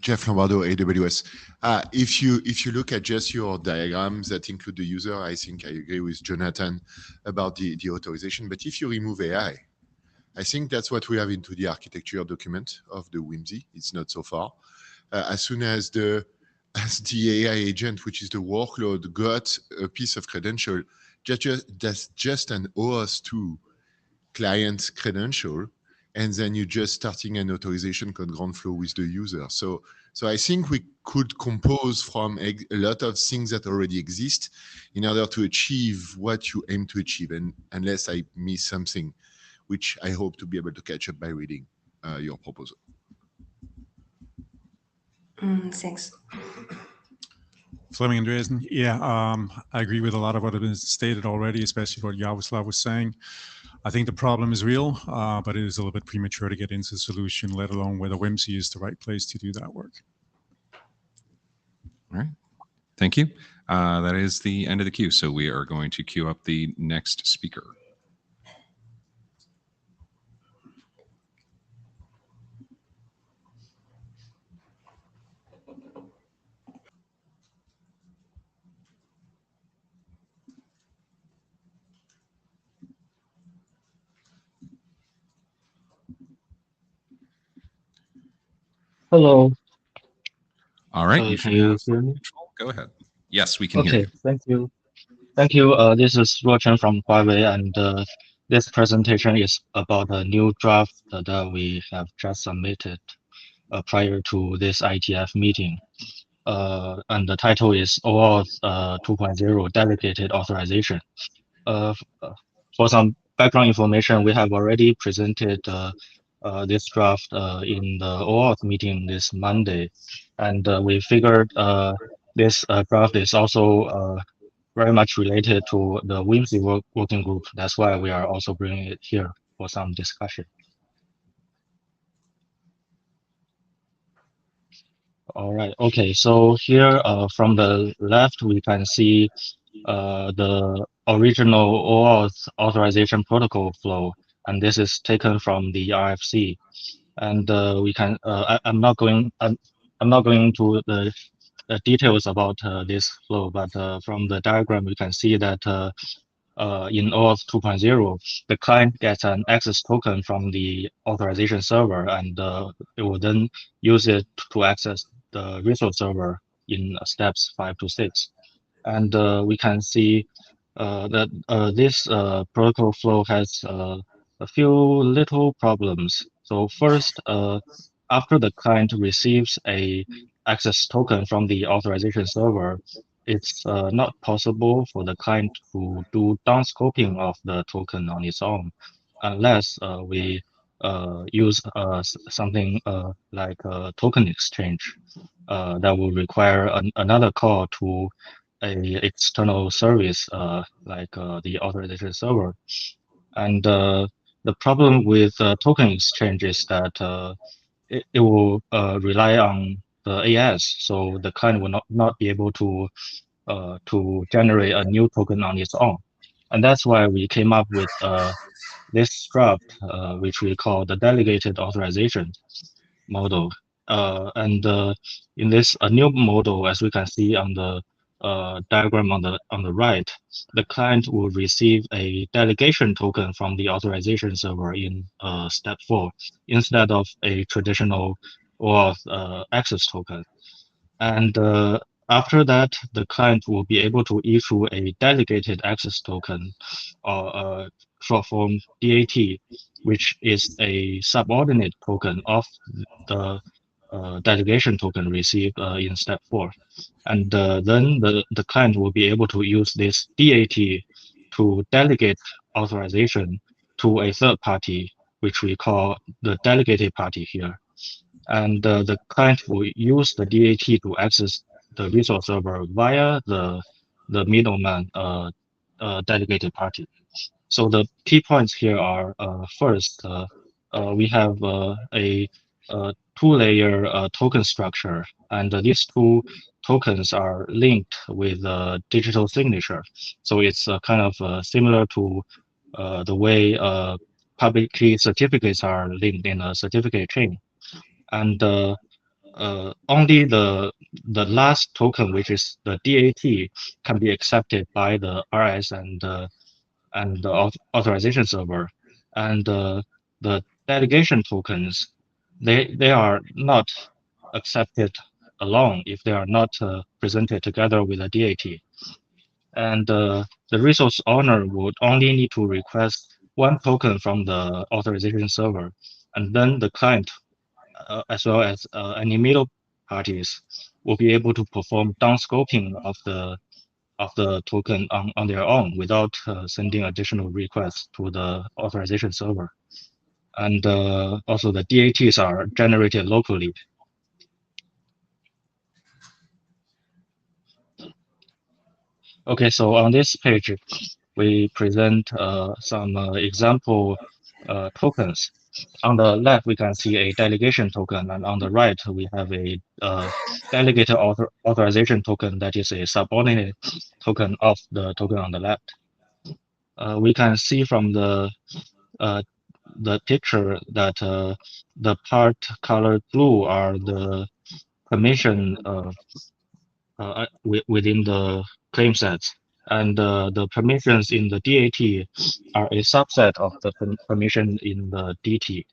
Jeff Lombardo, AWS. If you look at just your diagrams that include the user, I think I agree with Jonathan about the authorization. But if you remove AI, I think that's what we have into the architecture document of the WIMSE. It's not so far. As soon as the AI agent, which is the workload, got a piece of credential, that's just an OAuth2 client credential. And then you're just starting an authorization code ground flow with the user. So I think we could compose from a lot of things that already exist in order to achieve what you aim to achieve. And unless I miss something, which I hope to be able to catch up by reading your proposal. Thanks. Fleming Andreasen. Yeah, I agree with a lot of what has been stated already, especially what Yaroslav was saying. I think the problem is real, but it is a little bit premature to get into the solution, let alone whether WIMSE is the right place to do that work. All right. Thank you. That is the end of the queue. So we are going to queue up the next speaker. Hello. All right. Can you hear me? Go ahead. Yes, we can hear Okay, you. thank you. Thank you. This is Ruochen from Huawei, and this presentation is about a new draft that we have just submitted prior to this IETF meeting. And the title is OAuth 2.0 Delegated Authorization. For some background information, we have already presented this draft in the OAuth meeting this Monday, and we figured this draft is also very much related to the WIMSE working group. That's why we are also bringing it here for some discussion. All right. Okay. So here from the left, we can see the original OAuth authorization protocol flow, and this is taken from the RFC. And we can. I'm not going to the details about this flow, but from the diagram we can see that in OAuth 2.0, the client gets an access token from the authorization server, and it will then use it to access the resource server in steps 5 to 6. And we can see that this protocol flow has a few little problems. So first, after the client receives a access token from the authorization server, it's not possible for the client to do downscoping of the token on its own, unless we use something like a token exchange that will require another call to a external service like the authorization server. And the problem with token exchange is that it will rely on the AS, so the client will not be able to generate a new token on its own. And that's why we came up with this draft, which we call the delegated authorization model. And in this new model, as we can see on the diagram on the right, the client will receive a delegation token from the authorization server in step 4 instead of a traditional OAuth access token. And after that, the client will be able to issue a delegated access token, or short form DAT, which is a subordinate token of the delegation token received in step 4. And then the client will be able to use this DAT to delegate authorization to a third party, which we call the delegated party here. And the client will use the DAT to access the resource server via the middleman delegated party. So the key points here are first, we have a two-layer token structure, and these two tokens are linked with a digital signature. So it's kind of similar to the way public key certificates are linked in a certificate chain. And only the last token, which is the DAT, can be accepted by the RS and the authorization server. And the delegation tokens, they are not accepted alone if they are not presented together with a DAT. And the resource owner would only need to request one token from the authorization server, and then the client, as well as any middle parties, will be able to perform downscoping of the token on their own without sending additional requests to the authorization server. And also the DATs are generated locally. Okay, so on this page, we present some example tokens. On the left, we can see a delegation token, and on the right, we have a delegated authorization token that is a subordinate token of the token on the left. We can see from the picture that the part colored blue are the permission within the claim sets, and the permissions in the DAT are a subset of the permission in the DT.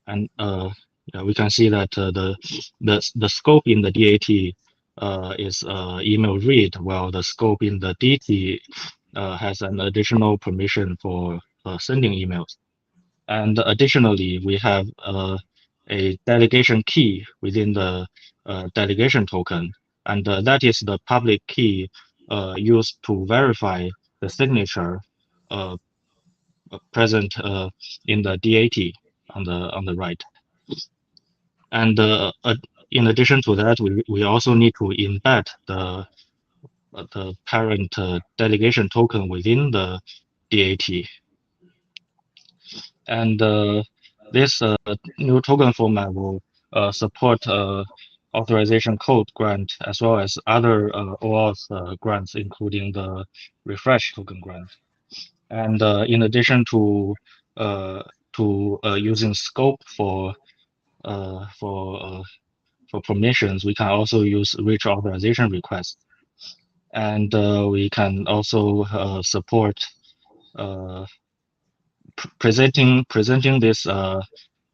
And yeah, we can see that the scope in the DAT is email read, while the scope in the DT has an additional permission for sending emails. And additionally, we have a delegation key within the delegation token, and that is the public key used to verify the signature present in the DAT on the right. And in addition to that, we also need to embed the parent delegation token within the DAT. And this new token format will support authorization code grant as well as other OAuth grants, including the refresh token grant. And in addition to using scope for permissions, we can also use rich authorization requests. And we can also support presenting this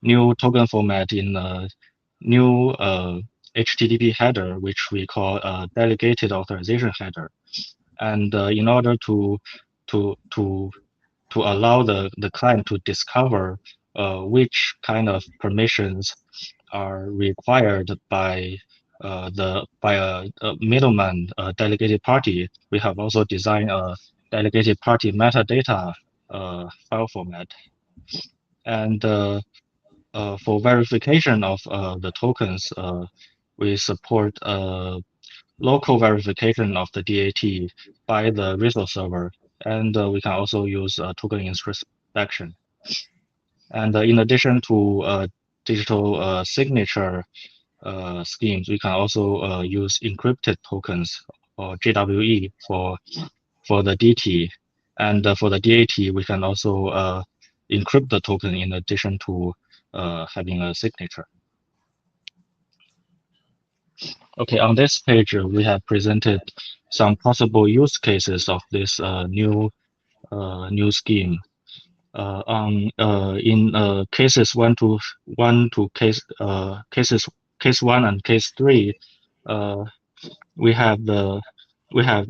new token format in a new HTTP header, which we call a delegated authorization header. And in order to allow the client to discover which kind of permissions are required by a middleman delegated party, we have also designed a delegated party metadata file format. And for verification of the tokens, we support local verification of the DAT by the resource server, and we can also use token introspection. And in addition to digital signature schemes, we can also use encrypted tokens or JWE for the DT. And for the DAT, we can also encrypt the token in addition to having a signature. Okay, on this page, we have presented some possible use cases of this new scheme. In cases case 1 and case 3, we have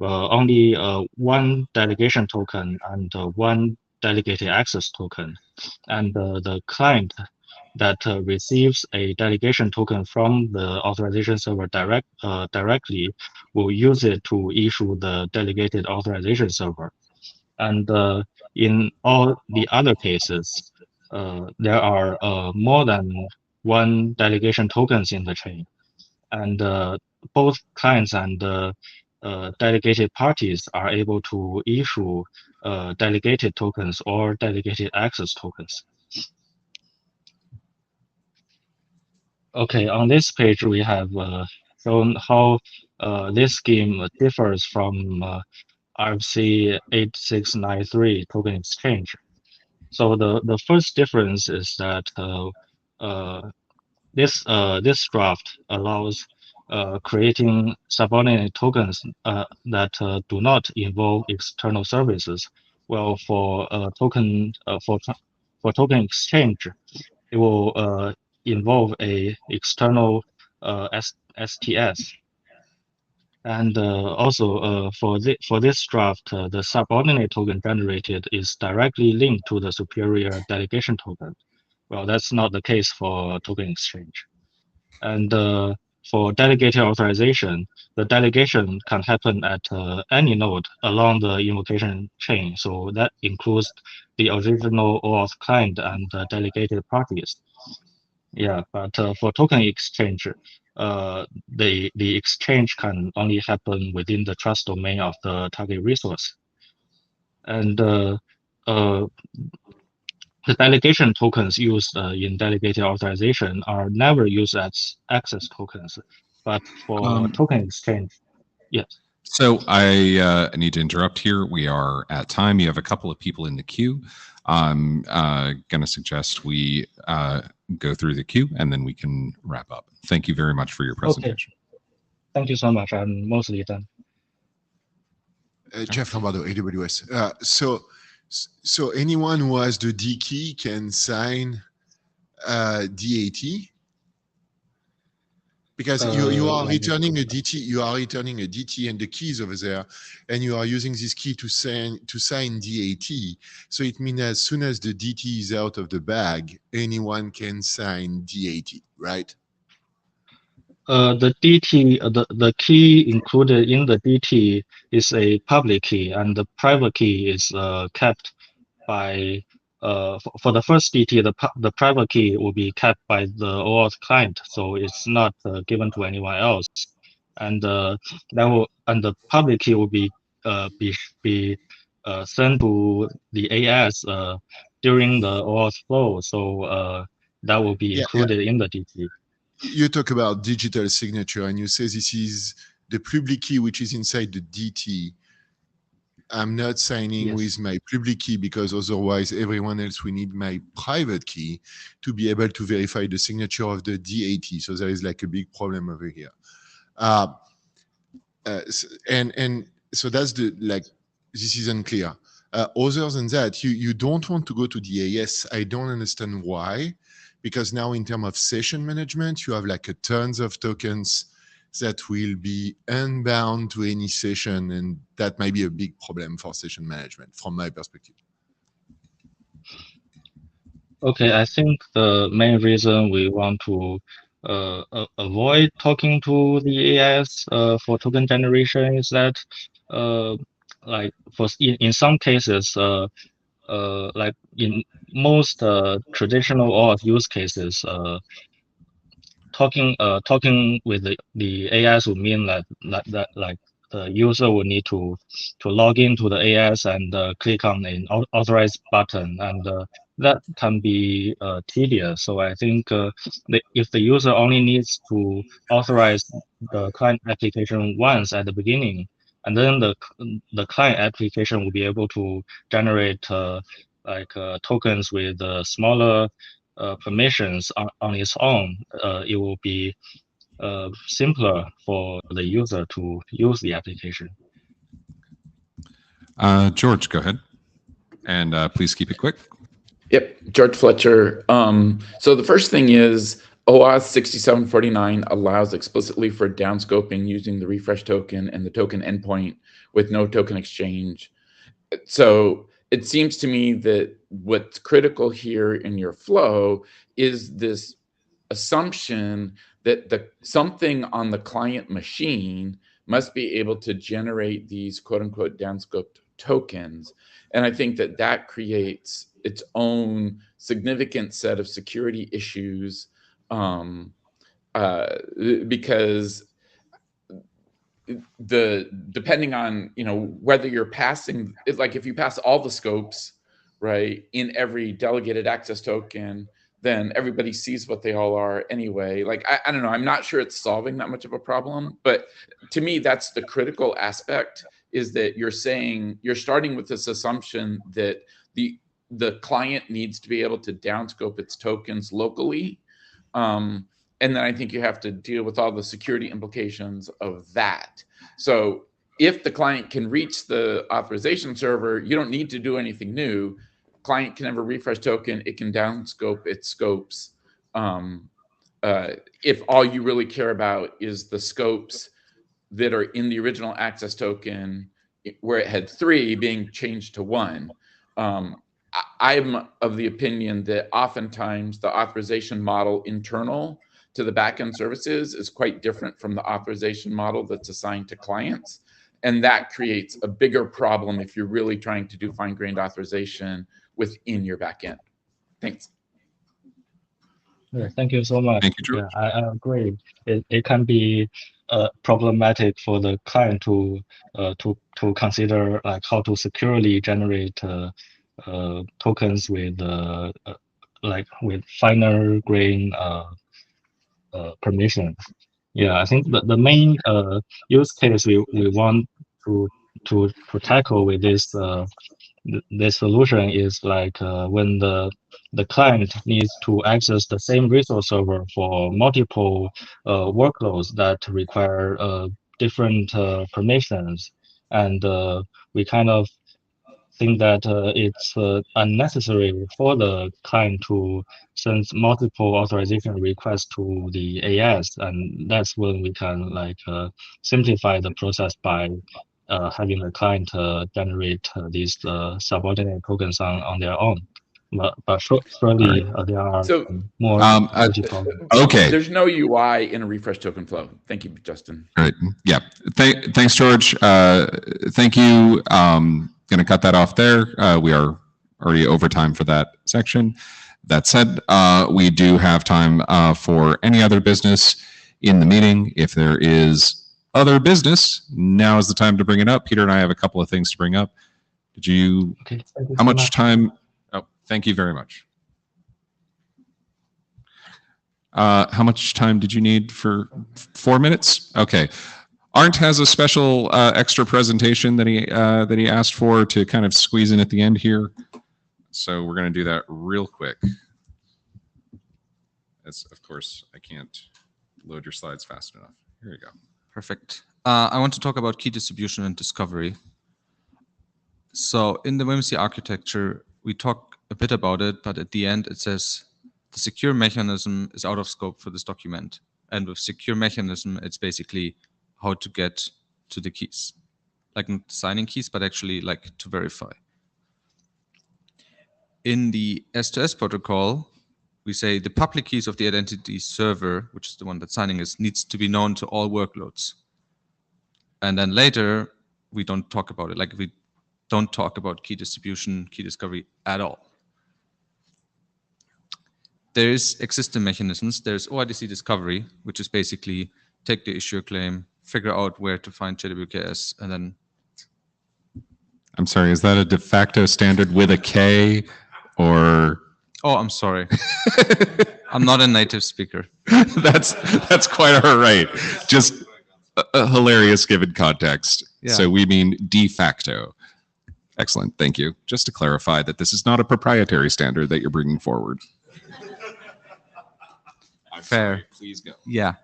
only one delegation token and one delegated access token, and the client that receives a delegation token from the authorization server directly will use it to issue the delegated authorization server. And in all the other cases, there are more than one delegation tokens in the chain, and both clients and delegated parties are able to issue delegated tokens or delegated access tokens. Okay, on this page, we have shown how this scheme differs from RFC 8693 token exchange. So the first difference is that this draft allows creating subordinate tokens that do not involve external services. Well, for token exchange, it will involve a external STS. And also for this draft, the subordinate token generated is directly linked to the superior delegation token. Well, that's not the case for token exchange. And for delegated authorization, the delegation can happen at any node along the invocation chain. So that includes the original OAuth client and delegated parties. Yeah, but for token exchange, the exchange can only happen within the trust domain of the target resource. And the delegation tokens used in delegated authorization are never used as access tokens, but for token exchange, yes. So I need to interrupt here. We are at time. You have a couple of people in the queue. I'm going to suggest we go through the queue and then we can wrap up. Thank you very much for your presentation. Okay. Thank you so much. I'm mostly done. Jeff Lombardo, AWS. So anyone who has the D key can sign DAT, because you are returning a DT. You are returning a DT and the keys over there, and you are using this key to sign DAT. So it means as soon as the DT is out of the bag, anyone can sign DAT, right? The DT, the key included in the DT is a public key, and the private key is kept by for the first DT. The private key will be kept by the OAuth client, so it's not given to anyone else. And the public key will be sent to the AS during the OAuth flow. So that will be included in the DT. You talk about digital signature and you say this is the public key which is inside the DT. I'm not signing with my public key because otherwise everyone else will need my private key to be able to verify the signature of the DAT. So there is like a big problem over here. And so that's the, like, this is unclear. Other than that, you don't want to go to the AS. I don't understand why, because now in terms of session management, you have like a tons of tokens that will be unbound to any session, and that might be a big problem for session management from my perspective. Okay, I think the main reason we want to avoid talking to the AIS for token generation is that, like in some cases, like in most traditional OAuth use cases, talking with the AIS would mean that like the user will need to log into the AIS and click on an authorize button, and that can be tedious. So I think if the user only needs to authorize the client application once at the beginning, and then the client application will be able to generate tokens with smaller permissions on its own, it will be simpler for the user to use the application. George, go ahead. And please keep it quick. Yep, George Fletcher. So the first thing is OAuth 6749 allows explicitly for downscoping using the refresh token and the token endpoint with no token exchange. So it seems to me that what's critical here in your flow is this assumption that something on the client machine must be able to generate these quote unquote downscoped tokens. And I think that creates its own significant set of security issues because depending on whether you're passing, like if you pass all the scopes right in every delegated access token, then everybody sees what they all are anyway. Like I don't know, I'm not sure it's solving that much of a problem, but to me that's the critical aspect, is that you're starting with this assumption that the client needs to be able to downscope its tokens locally. And then I think you have to deal with all the security implications of that. So if the client can reach the authorization server, you don't need to do anything new. Client can have a refresh token, it can downscope its scopes. If all you really care about is the scopes that are in the original access token, where it had 3 being changed to 1. I'm of the opinion that oftentimes the authorization model internal to the backend services is quite different from the authorization model that's assigned to clients. And that creates a bigger problem if you're really trying to do fine-grained authorization within your backend. Thanks. Yeah, thank you so much. Thank you, George. Yeah, I agree. It can be problematic for the client to consider like how to securely generate tokens with with finer grain permissions. Yeah, I think the main use case we want to tackle with this this solution is like when the client needs to access the same resource server for multiple workloads that require different permissions, and we kind of think that it's unnecessary for the client to send multiple authorization requests to the AS, and that's when we can like simplify the process by having the client generate these subordinate tokens on their own. But surely there are more okay. There's no UI in a refresh token flow. Thank you, Justin. All right. Yeah. Thanks, George. Thank you. Going to cut that off there. We are already over time for that section. That said, we do have time for any other business in the meeting. If there is other business, now is the time to bring it up. Peter and I have a couple of things to bring up. Did you? Okay. How much time? Oh, thank you very much. How much time did you need for 4 minutes? Okay. Arndt has a special extra presentation that he asked for to kind of squeeze in at the end here. So we're going to do that real quick. As of course I can't load your slides fast enough. Here we go. Perfect. I want to talk about key distribution and discovery. So in the WIMSE architecture, we talk a bit about it, but at the end it says the secure mechanism is out of scope for this document. And with secure mechanism, it's basically how to get to the keys, like not signing keys, but actually like to verify. In the S2S protocol, we say the public keys of the identity server, which is the one that's signing is, needs to be known to all workloads. And then later, we don't talk about it. Like we don't talk about key distribution, key discovery at all. There's existing mechanisms. There's OIDC discovery, which is basically take the issuer claim, figure out where to find JWKS, and then. I'm sorry, is that a de facto standard with a K or? Oh, I'm sorry. I'm not a native speaker. That's quite all right. Just a hilarious given context. Yeah. So we mean de facto. Excellent, thank you. Just to clarify that this is not a proprietary standard that you're bringing forward. Fair. Sorry, please go. Yeah.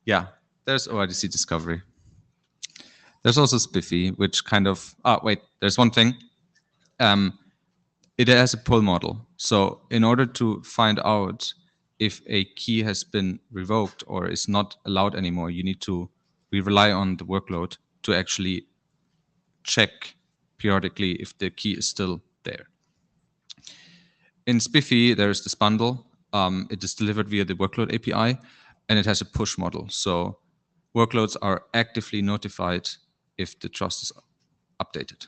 Yeah, there's OIDC discovery. There's also SPIFFy, which kind of, wait, there's one thing. It has a pull model. So in order to find out if a key has been revoked or is not allowed anymore, we rely on the workload to actually check periodically if the key is still there. In SPIFFy, there's this bundle. It is delivered via the workload API, and it has a push model. So workloads are actively notified if the trust is updated.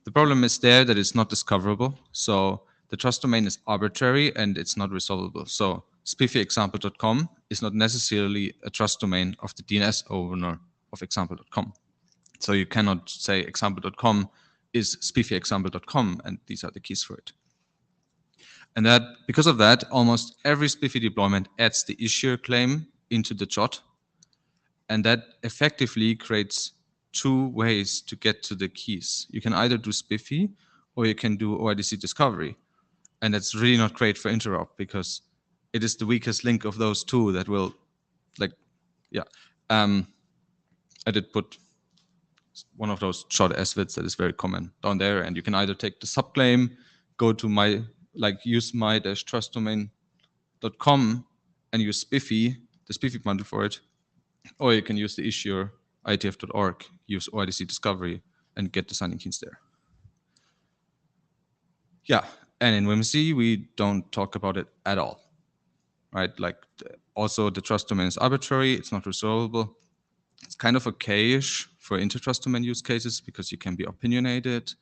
The problem is there that it's not discoverable. So the trust domain is arbitrary and it's not resolvable. So spiffyexample.com is not necessarily a trust domain of the DNS owner of example.com. So you cannot say example.com is spiffyexample.com and these are the keys for it. And that because of that, almost every SPIFFy deployment adds the issuer claim into the JOT. And that effectively creates two ways to get to the keys. You can either do SPIFFy or you can do OIDC discovery. And that's really not great for interop because it is the weakest link of those two that will, like, yeah. I did put one of those short SVIDs that is very common down there. And you can either take the subclaim, go to use my-trustdomain.com and use SPIFFy, the SPIFFy bundle for it. Or you can use the issuer IETF.org, use OIDC discovery, and get the signing keys there. Yeah, and in WIMSE, we don't talk about it at all, right? Like, also the trust domain is arbitrary, it's not resolvable. It's kind of okay-ish for inter-trust domain use cases because you can be opinionated.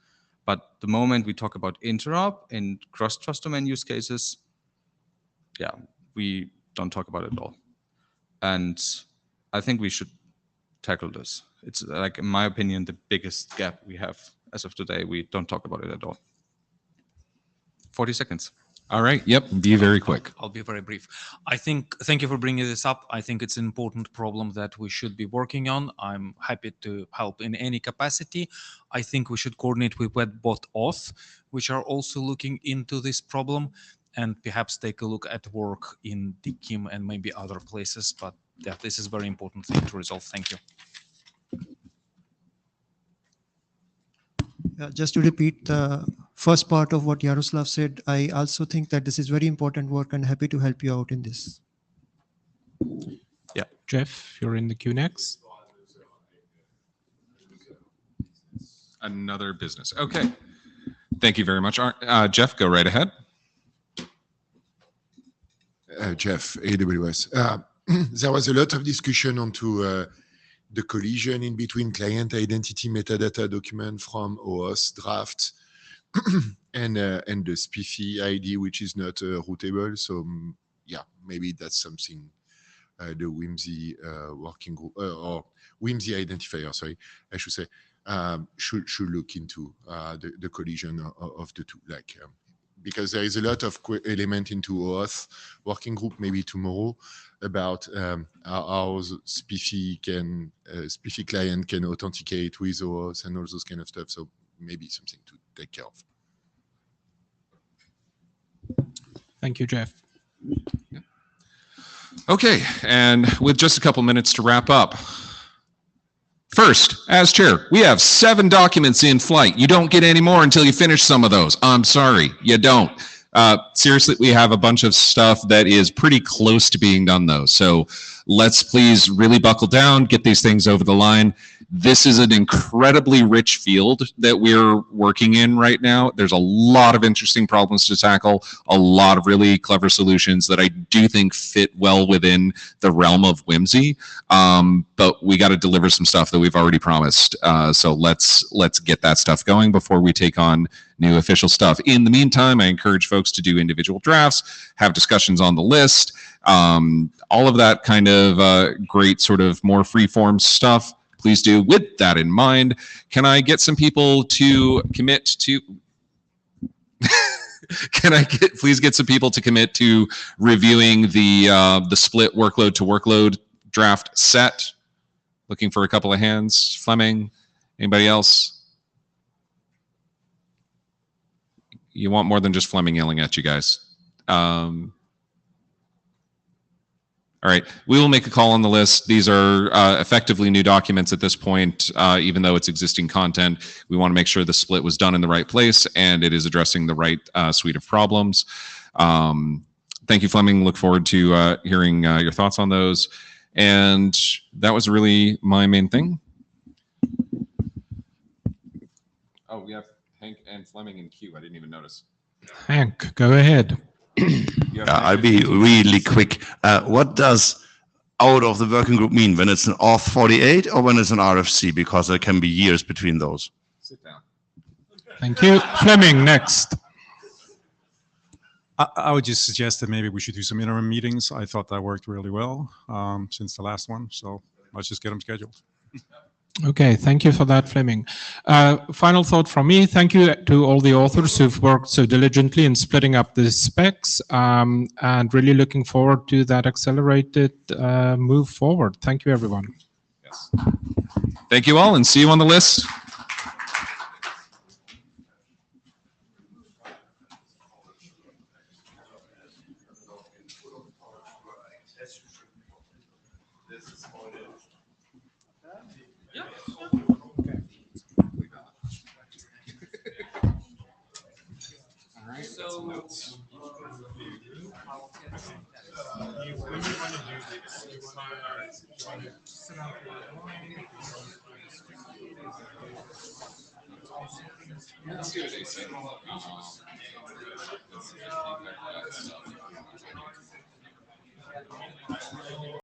But the moment we talk about interop and cross-trust domain use cases, yeah, we don't talk about it at all. And I think we should tackle this. It's like, in my opinion, the biggest gap we have as of today. We don't talk about it at all. 40 seconds. All right. Yep. Be very quick. I'll be very brief. Thank you for bringing this up. I think it's an important problem that we should be working on. I'm happy to help in any capacity. I think we should coordinate with WebBot Auth, which are also looking into this problem, and perhaps take a look at work in DKIM and maybe other places. But yeah, this is a very important thing to resolve. Thank you. Just to repeat the first part of what Yaroslav said, I also think that this is very important work and happy to help you out in this. Yeah, Jeff, you're in the queue next. Another business. Okay. Thank you very much. Jeff, go right ahead. Jeff, AWS. There was a lot of discussion onto the collision in between client identity metadata document from OAuth draft and the SPIFFy ID, which is not routable. So yeah, maybe that's something the WIMSE working group or WIMSE identifier, sorry, I should say, should look into the collision of the two. Like because there is a lot of element into OAuth working group maybe tomorrow about how the SPIFFE client can authenticate with OAuth and all those kind of stuff. So maybe something to take care of. Thank you, Jeff. Okay, and with just a couple minutes to wrap up. First, as chair, we have 7 documents in flight. You don't get any more until you finish some of those. I'm sorry, you don't. Seriously, we have a bunch of stuff that is pretty close to being done though. So let's please really buckle down, get these things over the line. This is an incredibly rich field that we're working in right now. There's a lot of interesting problems to tackle, a lot of really clever solutions that I do think fit well within the realm of WIMSE. But we got to deliver some stuff that we've already promised. So let's get that stuff going before we take on new official stuff. In the meantime, I encourage folks to do individual drafts, have discussions on the list, all of that kind of great sort of more free-form stuff. Please do. With that in mind, can I get some people to commit to please get some people to commit to reviewing the split workload to workload draft set? Looking for a couple of hands. Fleming, anybody else? You want more than just Fleming yelling at you guys. All right, we will make a call on the list. These are effectively new documents at this point, even though it's existing content. We want to make sure the split was done in the right place and it is addressing the right suite of problems. Thank you, Fleming. Look forward to hearing your thoughts on those. And that was really my main thing. Oh, we have Hank and Fleming in queue. I didn't even notice. Hank, go ahead. I'll be really quick. What does out of the working group mean when it's an auth 48 or when it's an RFC? Because there can be years between those. Sit down. Thank you. Fleming, next. I would just suggest that maybe we should do some interim meetings. I thought that worked really well since the last one. So let's just get them scheduled. Okay, thank you for that, Fleming. Final thought from me. Thank you to all the authors who've worked so diligently in splitting up the specs, and really looking forward to that accelerated move forward. Thank you, everyone. Yes. Thank you all, and see you on the list. Let's do it.